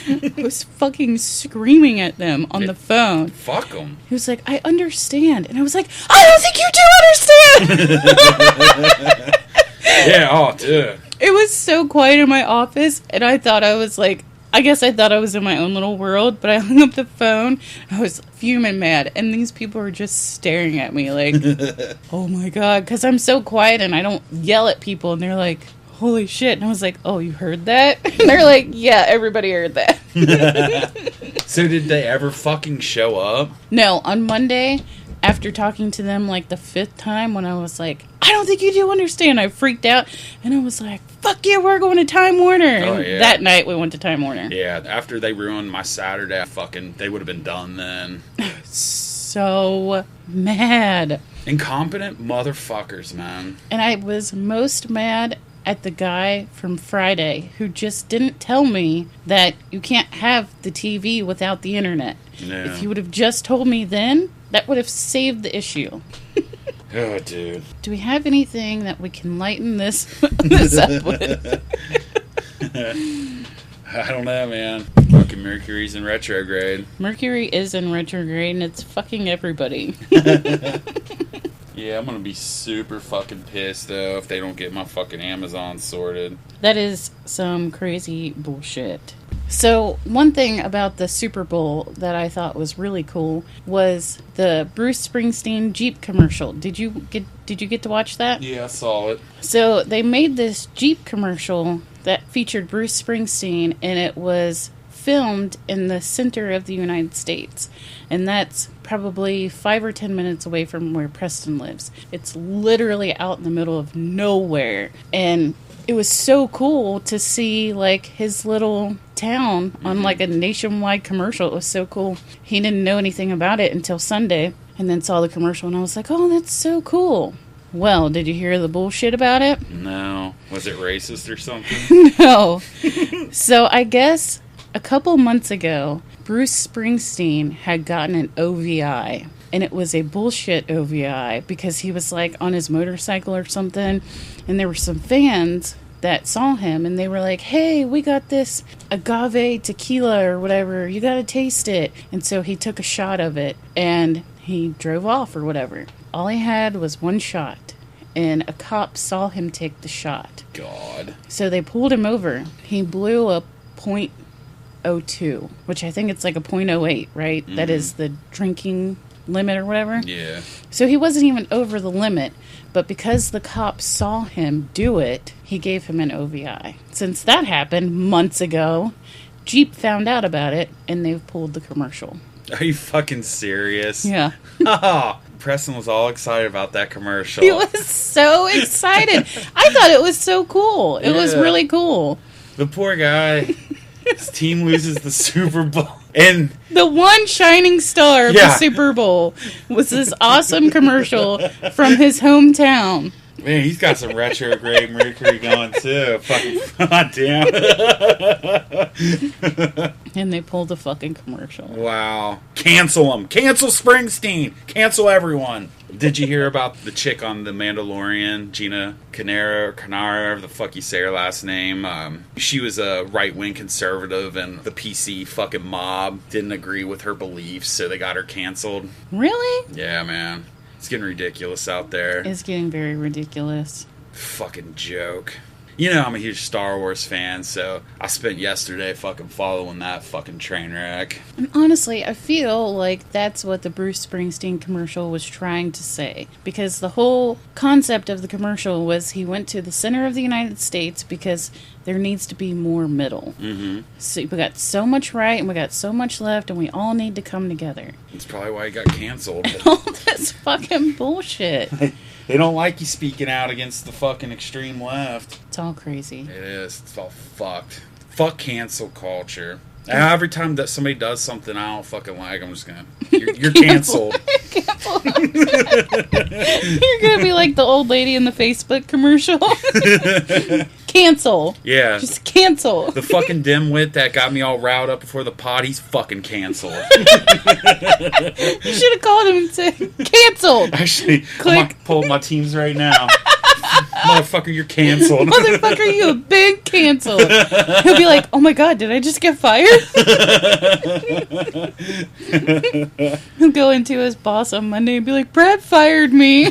I was fucking screaming at them on the phone. Fuck them. He was like, I understand. And I was like, I don't think you do understand! Yeah, oh, dude. It was so quiet in my office, and I thought I was like, I guess I thought I was in my own little world, but I hung up the phone. I was fuming mad, and these people were just staring at me like, oh my God, because I'm so quiet and I don't yell at people, and they're like, holy shit. And I was like, oh, you heard that? And they're like, yeah, everybody heard that. So did they ever fucking show up? No, on Monday, after talking to them like the 5th time, when I was like, I don't think you do understand, I freaked out, and I was like, fuck yeah, we're going to Time Warner. Oh, and yeah. That night we went to Time Warner. Yeah, after they ruined my Saturday, they would have been done then. So mad. Incompetent motherfuckers, man. And I was most mad at the guy from Friday who just didn't tell me that you can't have the TV without the internet. Yeah. If you would have just told me then, that would have saved the issue. Oh, dude. Do we have anything that we can lighten this up with? I don't know, man. Fucking Mercury's in retrograde. Mercury is in retrograde, and it's fucking everybody. Yeah, I'm gonna be super fucking pissed, though, if they don't get my fucking Amazon sorted. That is some crazy bullshit. So, one thing about the Super Bowl that I thought was really cool was the Bruce Springsteen Jeep commercial. Did you get to watch that? Yeah, I saw it. So, they made this Jeep commercial that featured Bruce Springsteen, and it was filmed in the center of the United States. And that's probably 5 or 10 minutes away from where Preston lives. It's literally out in the middle of nowhere. And it was so cool to see, like, his little town on, like, a nationwide commercial. It was so cool. He didn't know anything about it until Sunday, and then saw the commercial, and I was like, oh, that's so cool. Well, did you hear the bullshit about it? No. Was it racist or something? No. So I guess a couple months ago, Bruce Springsteen had gotten an OVI. And it was a bullshit OVI because he was, like, on his motorcycle or something. And there were some fans that saw him. And they were like, hey, we got this agave tequila or whatever. You got to taste it. And so he took a shot of it. And he drove off or whatever. All he had was one shot. And a cop saw him take the shot. God. So they pulled him over. He blew a .02, which I think it's like a .08, right? Mm-hmm. That is the drinking limit or whatever. Yeah. So he wasn't even over the limit, but because the cops saw him do it, he gave him an OVI. Since that happened months ago, Jeep found out about it, and they've pulled the commercial. Are you fucking serious? Yeah. Oh, Preston was all excited about that commercial. He was so excited. I thought it was so cool. It was really cool. The poor guy, his team loses the Super Bowl. And the one shining star of the Super Bowl was this awesome commercial from his hometown. Man, he's got some retrograde Mercury going too. Fucking goddamn. And they pulled the fucking commercial. Wow. Cancel him. Cancel Springsteen. Cancel everyone. Did you hear about the chick on The Mandalorian, Gina Carano, whatever the fuck you say her last name? She was a right-wing conservative, and the PC fucking mob didn't agree with her beliefs, so they got her canceled. Really? Yeah, man. It's getting ridiculous out there. It's getting very ridiculous. Fucking joke. You know I'm a huge Star Wars fan, so I spent yesterday fucking following that fucking train wreck. And honestly, I feel like that's what the Bruce Springsteen commercial was trying to say. Because the whole concept of the commercial was he went to the center of the United States because there needs to be more middle. Mm-hmm. So we got so much right and we got so much left and we all need to come together. That's probably why he got canceled. All this fucking bullshit. They don't like you speaking out against the fucking extreme left. It's all crazy. It is. It's all fucked. Fuck cancel culture. Every time that somebody does something I don't fucking like, I'm just gonna... You're canceled. Canceled. You're gonna be like the old lady in the Facebook commercial. Cancel. Yeah. Just cancel. The fucking dimwit that got me all riled up before the pod, he's fucking canceled. You should have called him and said, canceled. Actually, Click. I'm pulling my teams right now. Motherfucker, you're canceled. Motherfucker, you a big cancel. He'll be like, oh my god, did I just get fired? He'll go into his boss on Monday and be like, Brad fired me.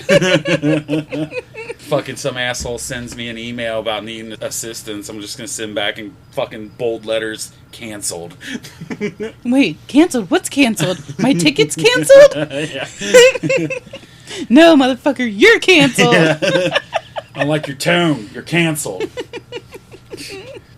Fucking some asshole sends me an email about needing assistance. I'm just gonna send back in fucking bold letters, canceled. Wait, canceled? What's canceled? My ticket's canceled? No, motherfucker, you're canceled. I don't like your tone. You're canceled.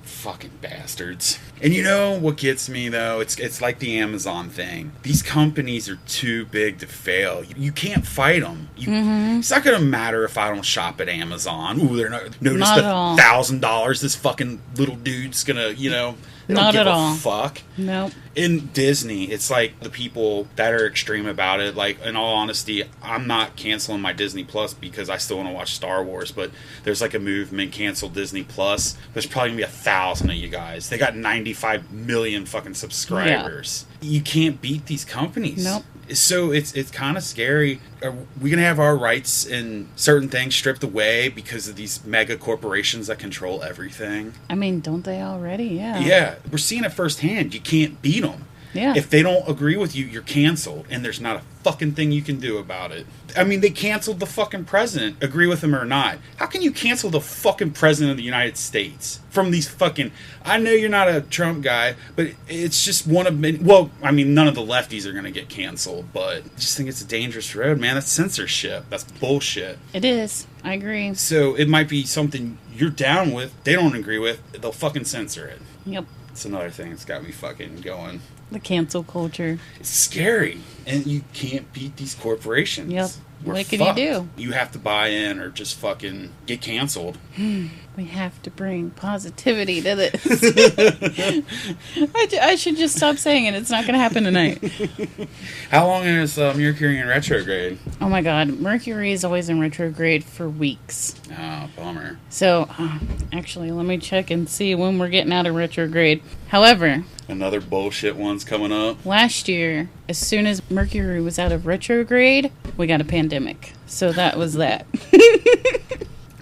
Fucking bastards. And you know what gets me, though? It's like the Amazon thing. These companies are too big to fail. You can't fight them. It's not going to matter if I don't shop at Amazon. Ooh, they're not... Notice the $1,000 this fucking little dude's going to, you know... Not at all. Fuck. Nope. In Disney, it's like the people that are extreme about it. Like, in all honesty, I'm not canceling my Disney Plus because I still want to watch Star Wars. But there's like a movement, cancel Disney Plus. There's probably gonna be 1,000 of you guys. They got 95 million fucking subscribers. Yeah. You can't beat these companies. Nope. So it's kind of scary. Are we going to have our rights in certain things stripped away because of these mega corporations that control everything? I mean, don't they already? Yeah. Yeah. We're seeing it firsthand. You can't beat them. Yeah. If they don't agree with you, you're canceled, and there's not a fucking thing you can do about it. I mean, they canceled the fucking president, agree with him or not. How can you cancel the fucking president of the United States from these fucking... I know you're not a Trump guy, but it's just one of many... Well, I mean, none of the lefties are going to get canceled, but I just think it's a dangerous road, man. That's censorship. That's bullshit. It is. I agree. So it might be something you're down with, they don't agree with, they'll fucking censor it. Yep. It's another thing that's got me fucking going. The cancel culture. It's scary. And you can't beat these corporations. Yep. We're What can fucked. you do? You have to buy in or just fucking get canceled. We have to bring positivity to this. I should just stop saying it. It's not going to happen tonight. How long is Mercury in retrograde? Oh my god. Mercury is always in retrograde for weeks. Oh, bummer. So, actually, let me check and see when we're getting out of retrograde. However, Another bullshit one's coming up. last year, as soon as Mercury was out of retrograde, we got a pandemic. So that was that.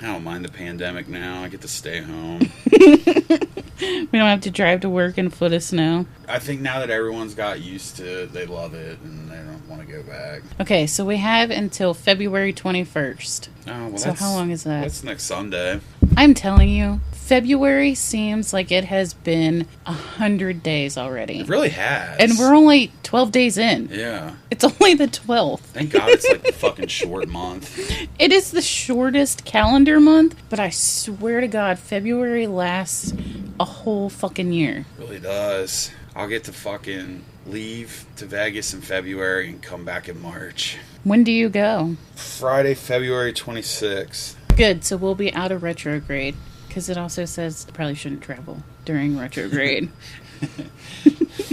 I don't mind the pandemic now. I get to stay home. We don't have to drive to work in a foot of snow. I think now that everyone's got used to it, they love it and they don't want to go back. Okay, so we have until February 21st. Oh, well, So how long is that? That's next Sunday. I'm telling you, February seems like it has been 100 days already. It really has. And we're only 12 days in. Yeah. It's only the 12th. Thank God it's like the fucking short month. It is the shortest calendar month, but I swear to God, February lasts a whole fucking year. It really does. I'll get to fucking leave to Vegas in February and come back in March. When do you go? Friday, February 26th. Good, so we'll be out of retrograde. Because it also says probably shouldn't travel during retrograde.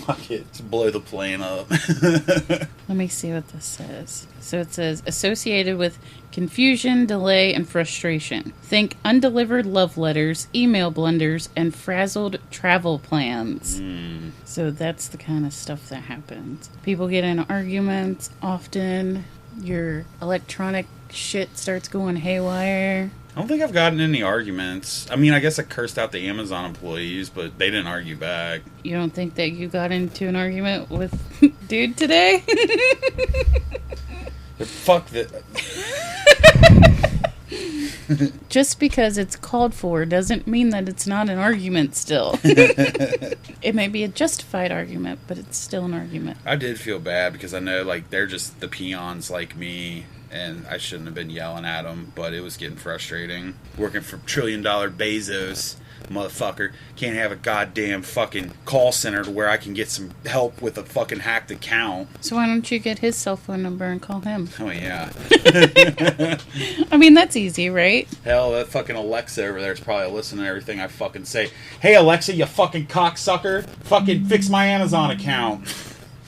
Fuck it. Just blow the plane up. Let me see what this says. So it says, associated with confusion, delay, and frustration. Think undelivered love letters, email blunders, and frazzled travel plans. So that's the kind of stuff that happens. People get in arguments often. Your electronic shit starts going haywire. I don't think I've gotten any arguments. I mean, I guess I cursed out the Amazon employees, but they didn't argue back. You don't think that you got into an argument with dude today? Fuck that. Just because it's called for doesn't mean that it's not an argument still. It may be a justified argument, but it's still an argument. I did feel bad because I know, like, they're just the peons like me, and I shouldn't have been yelling at them, but it was getting frustrating. Working for $1 trillion Bezos, motherfucker, can't have a goddamn fucking call center to where I can get some help with a fucking hacked account. So why don't you get his cell phone number and call him? Oh, yeah. I mean, that's easy, right? Hell, that fucking Alexa over there is probably listening to everything I fucking say. Hey, Alexa, you fucking cocksucker, fucking fix my Amazon account.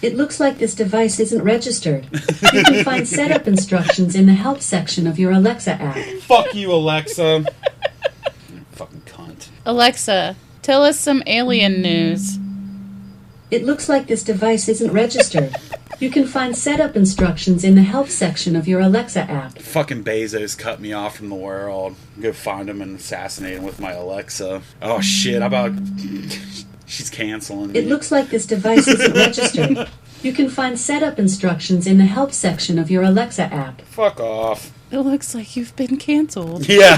It looks like this device isn't registered. You can find setup instructions in the help section of your Alexa app. Fuck you, Alexa. Fucking cunt. Alexa, tell us some alien news. It looks like this device isn't registered. You can find setup instructions in the help section of your Alexa app. Fucking Bezos cut me off from the world. Go find him and assassinate him with my Alexa. Oh shit, she's canceling me. It looks like this device isn't registered. You can find setup instructions in the help section of your Alexa app. Fuck off. It looks like you've been canceled. Yeah.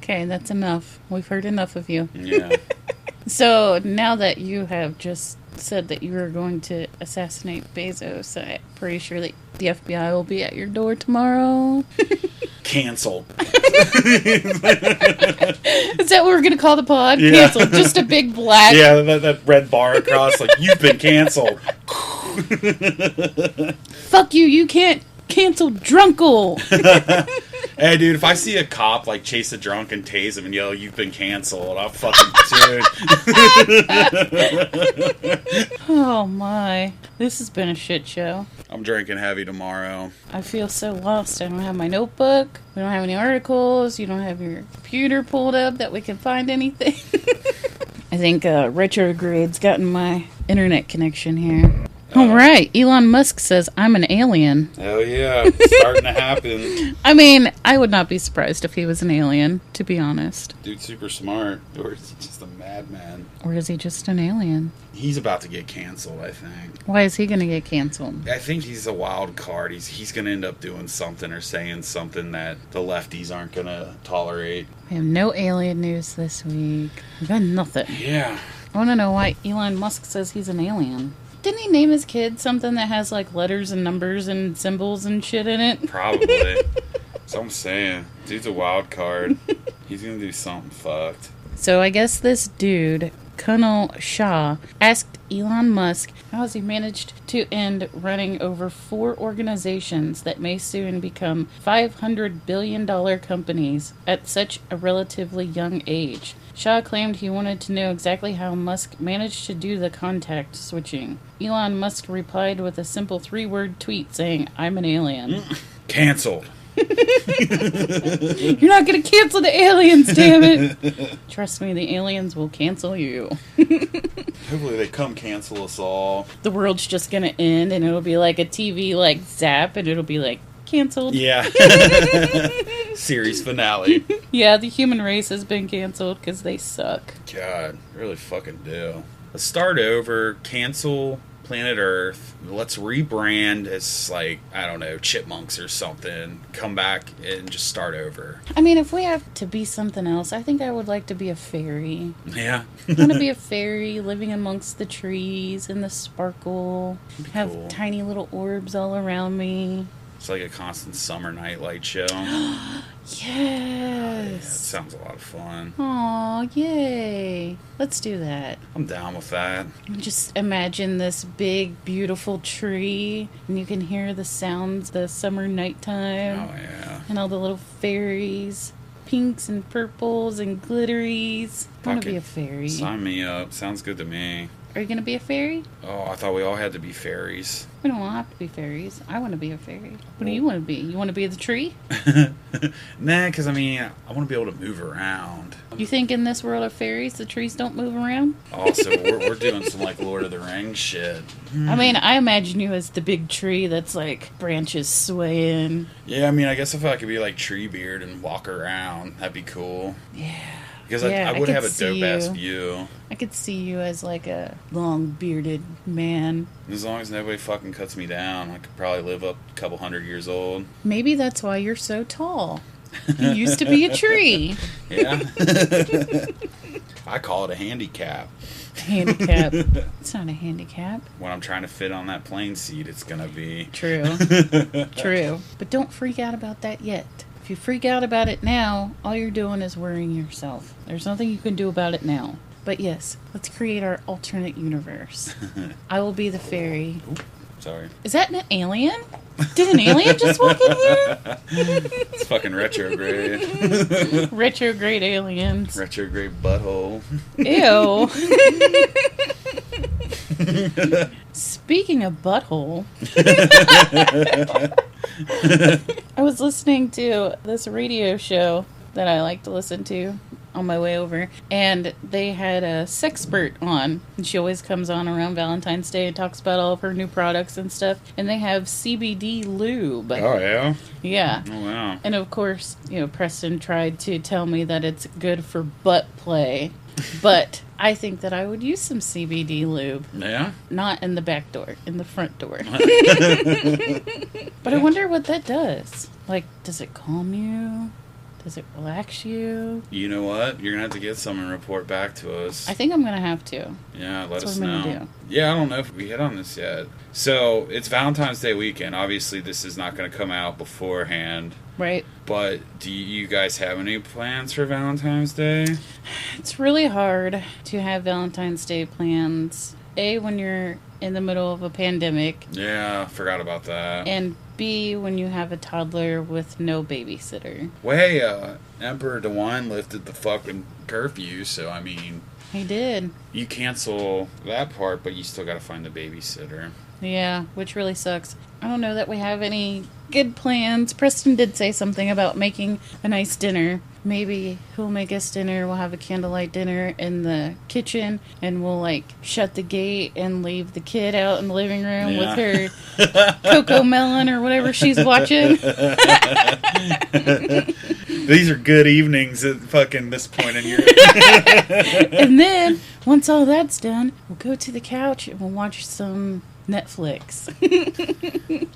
Okay, that's enough. We've heard enough of you. Yeah. So now that you have just said that you were going to assassinate Bezos, I'm pretty sure that the FBI will be at your door tomorrow. Canceled. Is that what we're going to call the pod? Yeah. Canceled. Just a big black. Yeah, that red bar across, like, you've been canceled. Fuck you, you can't cancel Drunkle. Hey, dude, if I see a cop, like, chase a drunk and tase him and yell, you've been canceled, I'll fucking do it. Oh my. This has been a shit show. I'm drinking heavy tomorrow. I feel so lost. I don't have my notebook. We don't have any articles. You don't have your computer pulled up that we can find anything. I think retrograde's gotten my internet connection here. All right. Elon Musk says, I'm an alien. Hell yeah. It's starting to happen. I mean, I would not be surprised if he was an alien, to be honest. Dude's super smart. Or is he just a madman? Or is he just an alien? He's about to get canceled, I think. Why is he going to get canceled? I think he's a wild card. He's going to end up doing something or saying something that the lefties aren't going to tolerate. We have no alien news this week. We've got nothing. Yeah. I want to know why Elon Musk says he's an alien. Didn't he name his kid something that has like letters and numbers and symbols and shit in it? Probably. That's what I'm saying. Dude's a wild card. He's going to do something fucked. So I guess this dude, Kunal Shah, asked Elon Musk how has he managed to end running over 4 organizations that may soon become $500 billion companies at such a relatively young age. Shah claimed he wanted to know exactly how Musk managed to do the contact switching. Elon Musk replied with a simple 3-word tweet saying, I'm an alien. Canceled. You're not going to cancel the aliens, damn it. Trust me, the aliens will cancel you. Hopefully they come cancel us all. The world's just going to end and it'll be like a TV like zap and it'll be like, canceled. Yeah. Series finale. Yeah, the human race has been canceled because they suck. God, really fucking do. Let's start over. Cancel planet Earth. Let's rebrand as, like, I don't know, chipmunks or something. Come back and just start over. I mean, if we have to be something else, I think I would like to be a fairy. Yeah. I want to be a fairy living amongst the trees and the sparkle. Have cool. tiny little orbs all around me. It's like a constant summer nightlight show. Yes. Yeah, that sounds a lot of fun. Aw, yay. Let's do that. I'm down with that. Just imagine this big, beautiful tree, and you can hear the sounds the summer nighttime. Oh, yeah. And all the little fairies, pinks and purples and glitteries. I want to be a fairy. Sign me up. Sounds good to me. Are you going to be a fairy? Oh, I thought we all had to be fairies. We don't have to be fairies. I want to be a fairy. What do you want to be? You want to be the tree? Nah, because, I mean, I want to be able to move around. You think in this world of fairies, the trees don't move around? Also, we're doing some, like, Lord of the Rings shit. I mean, I imagine you as the big tree that's, like, branches swaying. Yeah, I mean, I guess if I could be, like, Treebeard and walk around, that'd be cool. Yeah. Because Yeah, I would could have a see dope-ass you. view. I could see you as, like, a long-bearded man. As long as nobody fucking cuts me down, I could probably live up a couple 100 years old. Maybe that's why you're so tall. You used to be a tree. Yeah. I call it a handicap. Handicap. It's not a handicap. When I'm trying to fit on that plane seat, it's gonna be. True. True. But don't freak out about that yet. If you freak out about it now, all you're doing is worrying yourself. There's nothing you can do about it now. But yes, let's create our alternate universe. I will be the fairy. Oop, sorry. Is that an alien? Did an alien just walk in here? It's fucking retrograde. Retrograde aliens. Retrograde butthole. Ew. Speaking of butthole, I was listening to this radio show that I like to listen to on my way over, and they had a sexpert on, and she always comes on around Valentine's Day and talks about all of her new products and stuff, and they have CBD lube. Oh, yeah? Yeah. Oh, wow. And of course, Preston tried to tell me that it's good for butt play, but I think that I would use some CBD lube. Yeah? Not in the back door, in the front door. But I wonder what that does. Like, does it calm you? Does it relax you? You know what? You're gonna have to get some and report back to us. I think I'm going to have to. Yeah, let That's us what I'm know. gonna do. Yeah, I don't know if we hit on this yet. So, it's Valentine's Day weekend. Obviously, this is not going to come out beforehand. Right? But do you guys have any plans for Valentine's Day? It's really hard to have Valentine's Day plans. A, when you're in the middle of a pandemic. Yeah, forgot about that. And B, when you have a toddler with no babysitter. Well, hey, Emperor DeWine lifted the fucking curfew, so, I mean... He did. You cancel that part, but you still gotta find the babysitter. Yeah, which really sucks. I don't know that we have any good plans. Preston did say something about making a nice dinner, maybe he'll make us dinner. We'll have a candlelight dinner in the kitchen, and we'll like shut the gate and leave the kid out in the living room with her Coco Melon or whatever she's watching. These are good evenings at fucking this point in your... And then, once all that's done, we'll go to the couch and we'll watch some Netflix.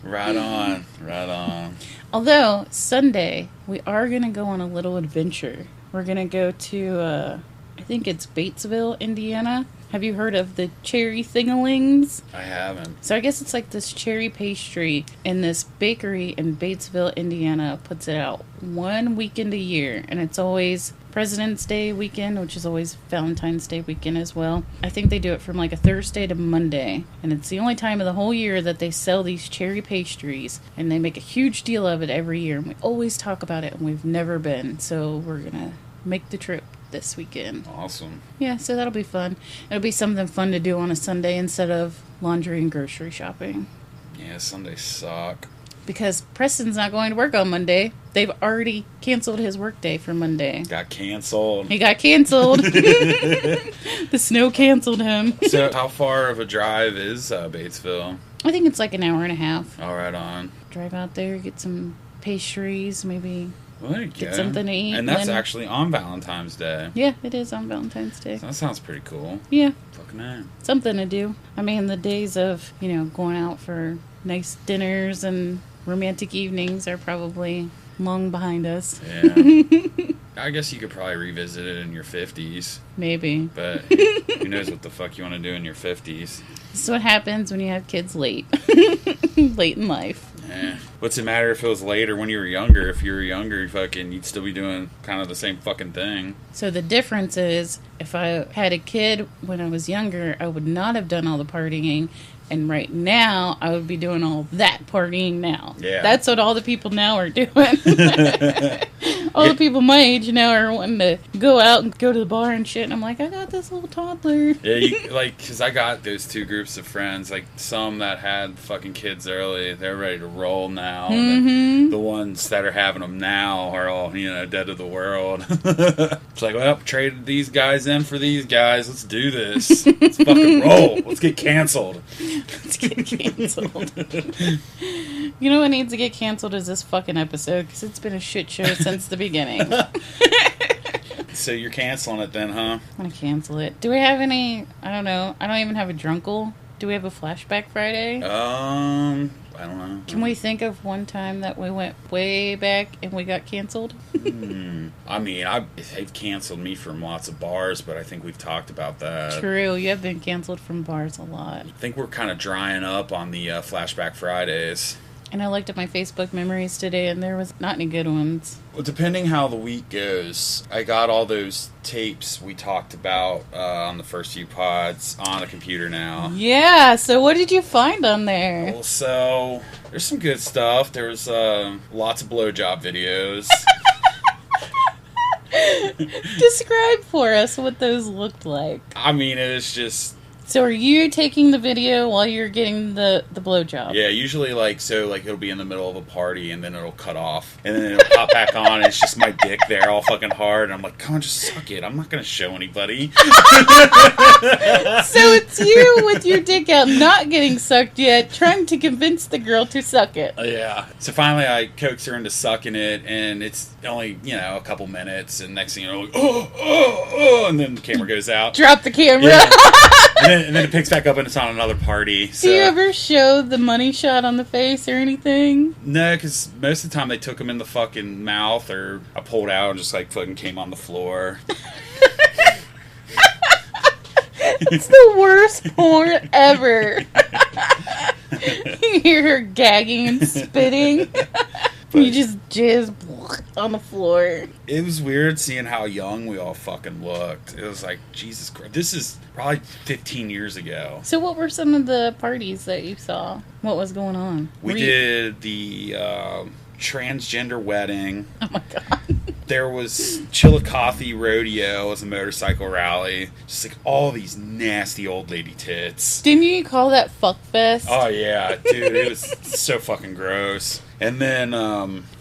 Right on, right on. Although, Sunday, we are going to go on a little adventure. We're going to go to, I think it's Batesville, Indiana. Have you heard of the cherry thingalings? I haven't. So I guess it's like this cherry pastry, and this bakery in Batesville, Indiana puts it out 1 weekend a year, and it's always President's Day weekend, which is always Valentine's Day weekend as well. I think they do it from like a Thursday to Monday, and it's the only time of the whole year that they sell these cherry pastries, and they make a huge deal of it every year, and we always talk about it, and we've never been, so we're gonna make the trip this weekend. Awesome. Yeah, so that'll be fun. It'll be something fun to do on a Sunday instead of laundry and grocery shopping. Yeah, Sundays suck. Because Preston's not going to work on Monday. They've already canceled his work day for Monday. Got canceled. He got canceled. The snow canceled him. So how far of a drive is Batesville? I think it's like an hour and a half. All right on. Drive out there, get some pastries, maybe Well, there you get go. something to eat. And that's actually on Valentine's Day. Yeah, it is on Valentine's Day. That sounds pretty cool. Yeah, Fucking A. something to do. I mean, the days of, going out for nice dinners and romantic evenings are probably long behind us. Yeah. I guess you could probably revisit it in your 50s. Maybe. But who knows what the fuck you want to do in your 50s. This is what happens when you have kids late. Late in life. Eh. What's it matter if it was late or when you were younger? If you were younger, you'd still be doing kind of the same fucking thing. So the difference is, if I had a kid when I was younger, I would not have done all the partying. And right now, I would be doing all that partying now. Yeah. That's what all the people now are doing. All the people my age now are wanting to go out and go to the bar and shit. And I'm like, I got this little toddler. Yeah, because I got those two groups of friends, like some that had fucking kids early, they're ready to roll now. And then the ones that are having them now are all, dead to the world. It's like, well, traded these guys in for these guys. Let's do this. Let's fucking roll. Let's get canceled. Let's get canceled. You know what needs to get canceled is this fucking episode, because it's been a shit show since the beginning. So you're canceling it then, huh? I'm gonna cancel it. Do we have any? I don't know. I don't even have a Drunkle. Do we have a Flashback Friday? I don't know. Can we think of one time that we went way back and we got canceled? I mean, they've canceled me from lots of bars, but I think we've talked about that. True, you have been canceled from bars a lot. I think we're kind of drying up on the Flashback Fridays. And I looked at my Facebook memories today, and there was not any good ones. Well, depending how the week goes, I got all those tapes we talked about on the first few pods on the computer now. Yeah, so what did you find on there? Well, so there's some good stuff. There's lots of blowjob videos. Describe for us what those looked like. I mean, it's just... So are you taking the video while you're getting the blowjob? Yeah, usually it'll be in the middle of a party and then it'll cut off. And then it'll pop back on and it's just my dick there all fucking hard. And I'm like, come on, just suck it. I'm not going to show anybody. So it's you with your dick out, not getting sucked yet, trying to convince the girl to suck it. Yeah. So finally I coax her into sucking it and it's only, a couple minutes. And next thing you know, like, oh, and then the camera goes out. Drop the camera. Yeah. And then it picks back up and it's on another party. So. Do you ever show the money shot on the face or anything? No, because most of the time they took them in the fucking mouth or I pulled out and just fucking came on the floor. It's the worst porn ever. You hear her gagging and spitting. You just jizz on the floor. It was weird seeing how young we all fucking looked. It was like, Jesus Christ. This is probably 15 years ago. So what were some of the parties that you saw? What was going on? We did the transgender wedding. Oh my God. There was Chillicothe Rodeo as a motorcycle rally. Just all these nasty old lady tits. Didn't you call that fuck fest? Oh yeah, dude, it was so fucking gross. And then,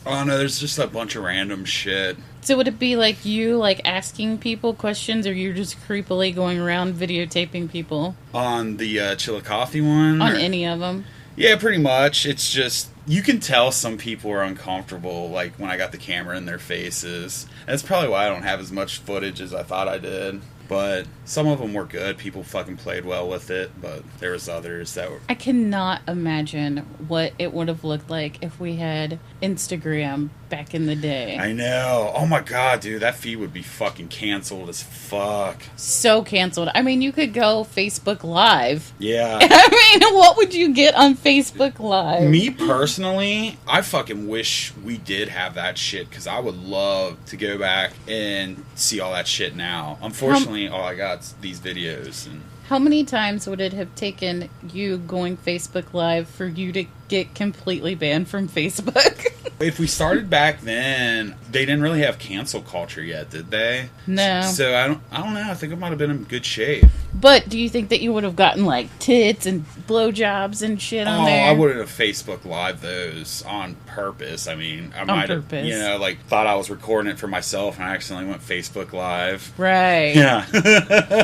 there's just a bunch of random shit. So would it be like you, like, asking people questions, or you're just creepily going around videotaping people? On the Chillicothe one? On any of them? Yeah, pretty much. It's just, you can tell some people are uncomfortable, like, when I got the camera in their faces. That's probably why I don't have as much footage as I thought I did. But some of them were good. People fucking played well with it. But there was others that were... I cannot imagine what it would have looked like if we had Instagram back in the day. I know. Oh my god, dude. That feed would be fucking canceled as fuck. So canceled. I mean, you could go Facebook Live. Yeah. I mean, what would you get on Facebook Live? Me personally, I fucking wish we did have that shit, because I would love to go back and see all that shit now. Unfortunately, all I got is these videos. And how many times would it have taken you going Facebook Live for you to get completely banned from Facebook? if we started back then, they didn't really have cancel culture yet, did they? No. So I don't know. I think I might have been in good shape. But do you think that you would have gotten, like, tits and blowjobs and shit on there? I wouldn't have Facebook Live those on purpose. I mean, I might have, like, thought I was recording it for myself, and I accidentally went Facebook Live. Right. Yeah.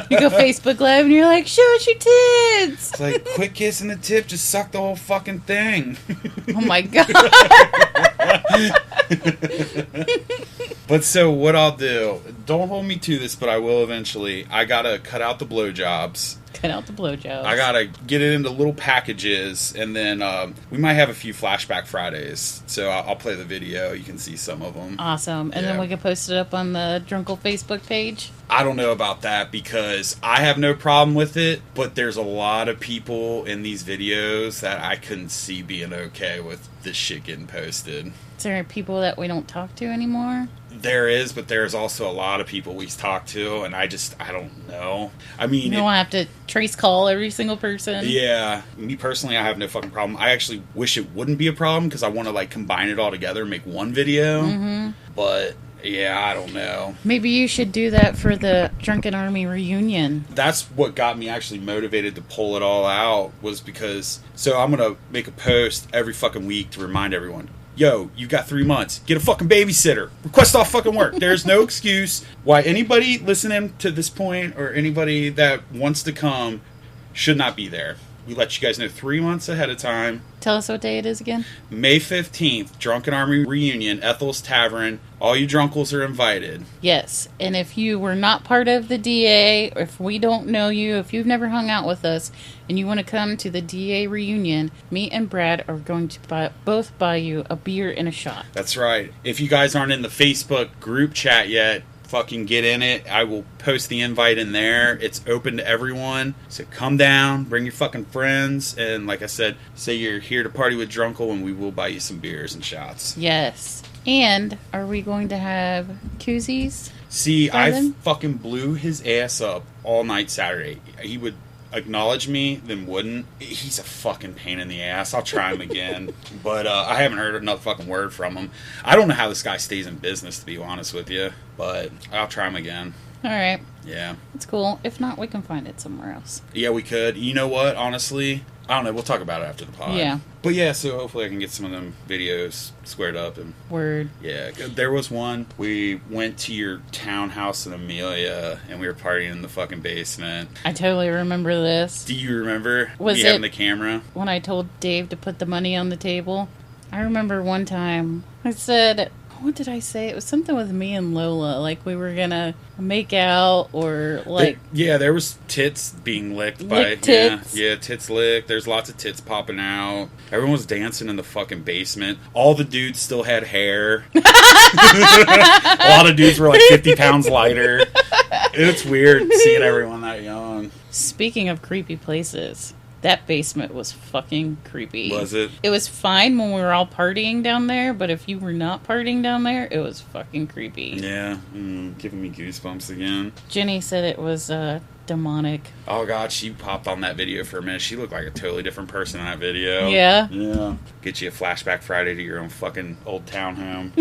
You go Facebook Live, and you're like, show us your tits! It's like, quit kissing the tip, just suck the whole fucking thing. Oh my god. But so what I'll do, don't hold me to this, but I will eventually. I gotta cut out the blowjobs. Cut out the blowjobs. I gotta get it into little packages, and then we might have a few Flashback Fridays. So I'll play the video. You can see some of them. Awesome. And then we can post it up on the Drunkle Facebook page. I don't know about that, because I have no problem with it, but there's a lot of people in these videos that I couldn't see being okay with this shit getting posted. Is there people that we don't talk to anymore? There is, but there's also a lot of people we talk to, and I don't know. I mean... You don't have to trace call every single person? Yeah. Me personally, I have no fucking problem. I actually wish it wouldn't be a problem, because I want to, like, combine it all together and make one video. Mm-hmm. But... yeah, I don't know. Maybe you should do that for the Drunken Army reunion. That's what got me actually motivated to pull it all out, was because... so I'm going to make a post every fucking week to remind everyone, yo, you got 3 months. Get a fucking babysitter. Request off fucking work. There's no excuse why anybody listening to this point, or anybody that wants to come, should not be there. We let you guys know 3 months ahead of time. Tell us what day it is again. May 15th, Drunken Army Reunion, Ethel's Tavern. All you drunkles are invited. Yes, and if you were not part of the DA, or if we don't know you, if you've never hung out with us, and you want to come to the DA reunion, me and Brad are going to both buy you a beer and a shot. That's right. If you guys aren't in the Facebook group chat yet, fucking get in it. I will post the invite in there. It's open to everyone. So come down, bring your fucking friends, and like I said, say you're here to party with Drunkle, and we will buy you some beers and shots. Yes. And are we going to have koozies? See, I fucking blew his ass up all night Saturday. He would acknowledge me, then wouldn't. He's a fucking pain in the ass. I'll try him again. But I haven't heard another fucking word from him. I don't know how this guy stays in business, to be honest with you. But I'll try him again. All right. Yeah. It's cool. If not, we can find it somewhere else. Yeah, we could. You know what? Honestly, I don't know. We'll talk about it after the pod. Yeah. But yeah, so hopefully I can get some of them videos squared up. And word. Yeah. There was one. We went to your townhouse in Amelia, and we were partying in the fucking basement. I totally remember this. Do you remember was having the camera? When I told Dave to put the money on the table? I remember one time I said... what did I say? It was something with me and Lola. Like, we were gonna make out, or, like... there was tits being licked by... tits. Yeah, tits licked. There's lots of tits popping out. Everyone was dancing in the fucking basement. All the dudes still had hair. A lot of dudes were, like, 50 pounds lighter. It's weird seeing everyone that young. Speaking of creepy places... that basement was fucking creepy. Was it? It was fine when we were all partying down there, but if you were not partying down there, it was fucking creepy. Yeah, giving me goosebumps again. Jenny said it was demonic. Oh god, she popped on that video for a minute. She looked like a totally different person in that video. Yeah? Yeah. Get you a Flashback Friday to your own fucking old townhome.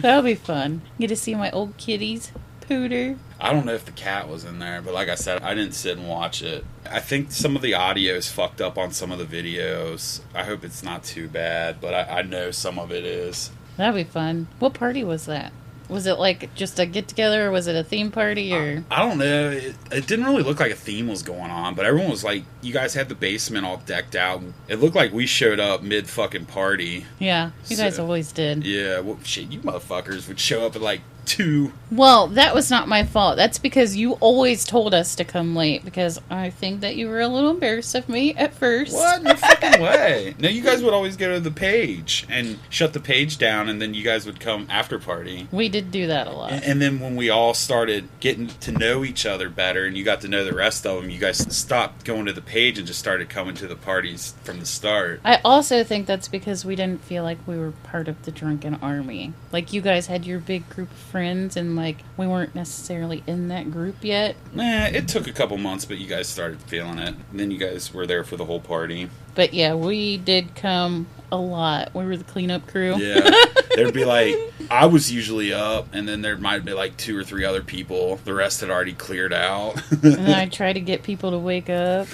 That'll be fun. Get to see my old kitties. Pooter. I don't know if the cat was in there, but like I said, I didn't sit and watch it. I think some of the audio is fucked up on some of the videos. I hope it's not too bad, but I know some of it is. That'd be fun. What party was that? Was it like just a get-together, or was it a theme party, or... I don't know. It didn't really look like a theme was going on, but everyone was like, you guys had the basement all decked out. It looked like we showed up mid-fucking party. Yeah, you guys always did. Yeah, well, shit, you motherfuckers would show up at like 2. Well, that was not my fault. That's because you always told us to come late, because I think that you were a little embarrassed of me at first. What? No fucking way. No, you guys would always go to the page and shut the page down, and then you guys would come after party. We did do that a lot. And then when we all started getting to know each other better and you got to know the rest of them, you guys stopped going to the page and just started coming to the parties from the start. I also think that's because we didn't feel like we were part of the drunken army. Like, you guys had your big group of friends, and like, we weren't necessarily in that group yet. Nah, it took a couple months, but you guys started feeling it. And then you guys were there for the whole party. But yeah, we did come a lot. We were the cleanup crew. Yeah. There'd be like, I was usually up, and then there might be like 2 or 3 other people. The rest had already cleared out. And I tried to get people to wake up.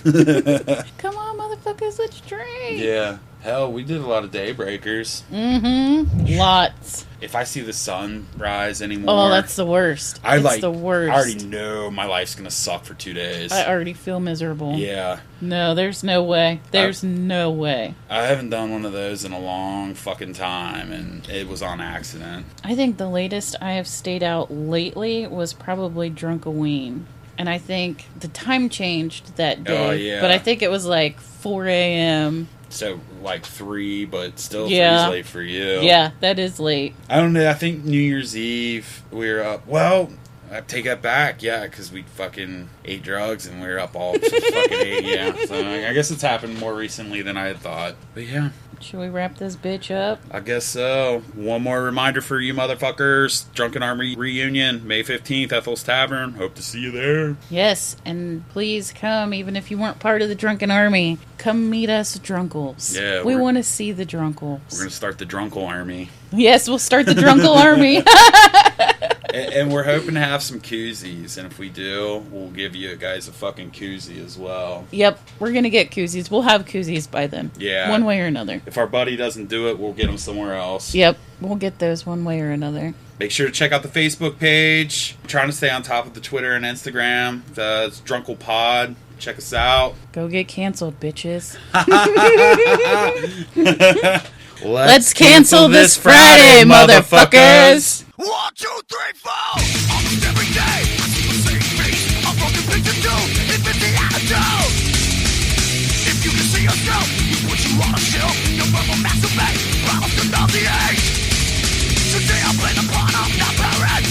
Come on, motherfuckers, let's drink. Yeah. Hell, we did a lot of daybreakers. Mm-hmm. Lots. If I see the sun rise anymore... Oh, that's the worst. It's the worst. I already know my life's going to suck for 2 days. I already feel miserable. Yeah. No, there's no way. There's no way. I haven't done one of those in a long fucking time, and it was on accident. I think the latest I have stayed out lately was probably Drunkle. And I think the time changed that day. Oh, yeah. But I think it was like 4 a.m. So, like 3, but still 3's late for you. Yeah, that is late. I don't know. I think New Year's Eve, we were up. Well, I take that back. Yeah, because we fucking ate drugs and we were up all fucking 8. Yeah. So, I guess it's happened more recently than I had thought. But yeah. Should we wrap this bitch up? I guess so. One more reminder for you motherfuckers. Drunken Army Reunion, May 15th, Ethel's Tavern. Hope to see you there. Yes, and please come, even if you weren't part of the Drunken Army. Come meet us Drunkles. Yeah, we want to see the Drunkles. We're going to start the Drunkle Army. Yes, we'll start the Drunkle Army. And we're hoping to have some koozies, and if we do, we'll give you guys a fucking koozie as well. Yep, we're going to get koozies. We'll have koozies by then. Yeah. One way or another. If our buddy doesn't do it, we'll get them somewhere else. Yep, we'll get those one way or another. Make sure to check out the Facebook page. I'm trying to stay on top of the Twitter and Instagram. It's Drunkle Pod. Check us out. Go get canceled, bitches. Let's cancel this Friday, motherfuckers! 1, 2, 3, 4. Almost every day, I see the same face. A broken picture too. It fits the attitude. If you can see yourself, you put you on a shelf. Your verbal masturbate, promise to love the age. Today I play the part of not parent.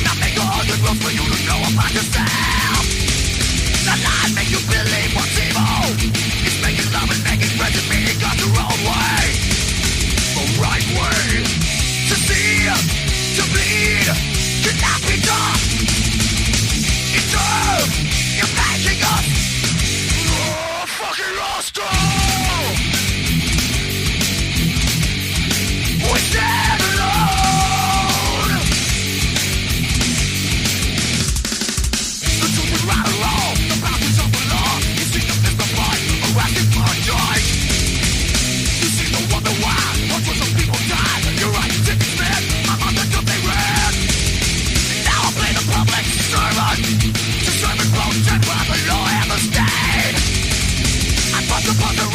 Not make 100 rules for you to know about yourself. The lie make you believe what's evil. It's making love and making friends and being God's your own way. The right way to see, to bleed, cannot be done. In turn, you're making us fucking lost. We stand alone. The truth is right or wrong. The boundaries of the law. You see the mystified, erratic paradise. You see the wonder why. Watch when some people die. You're right, tickets man. I'm on the job they ran. Now I play the public servant. To serve and protect while the law and the state. I bust upon the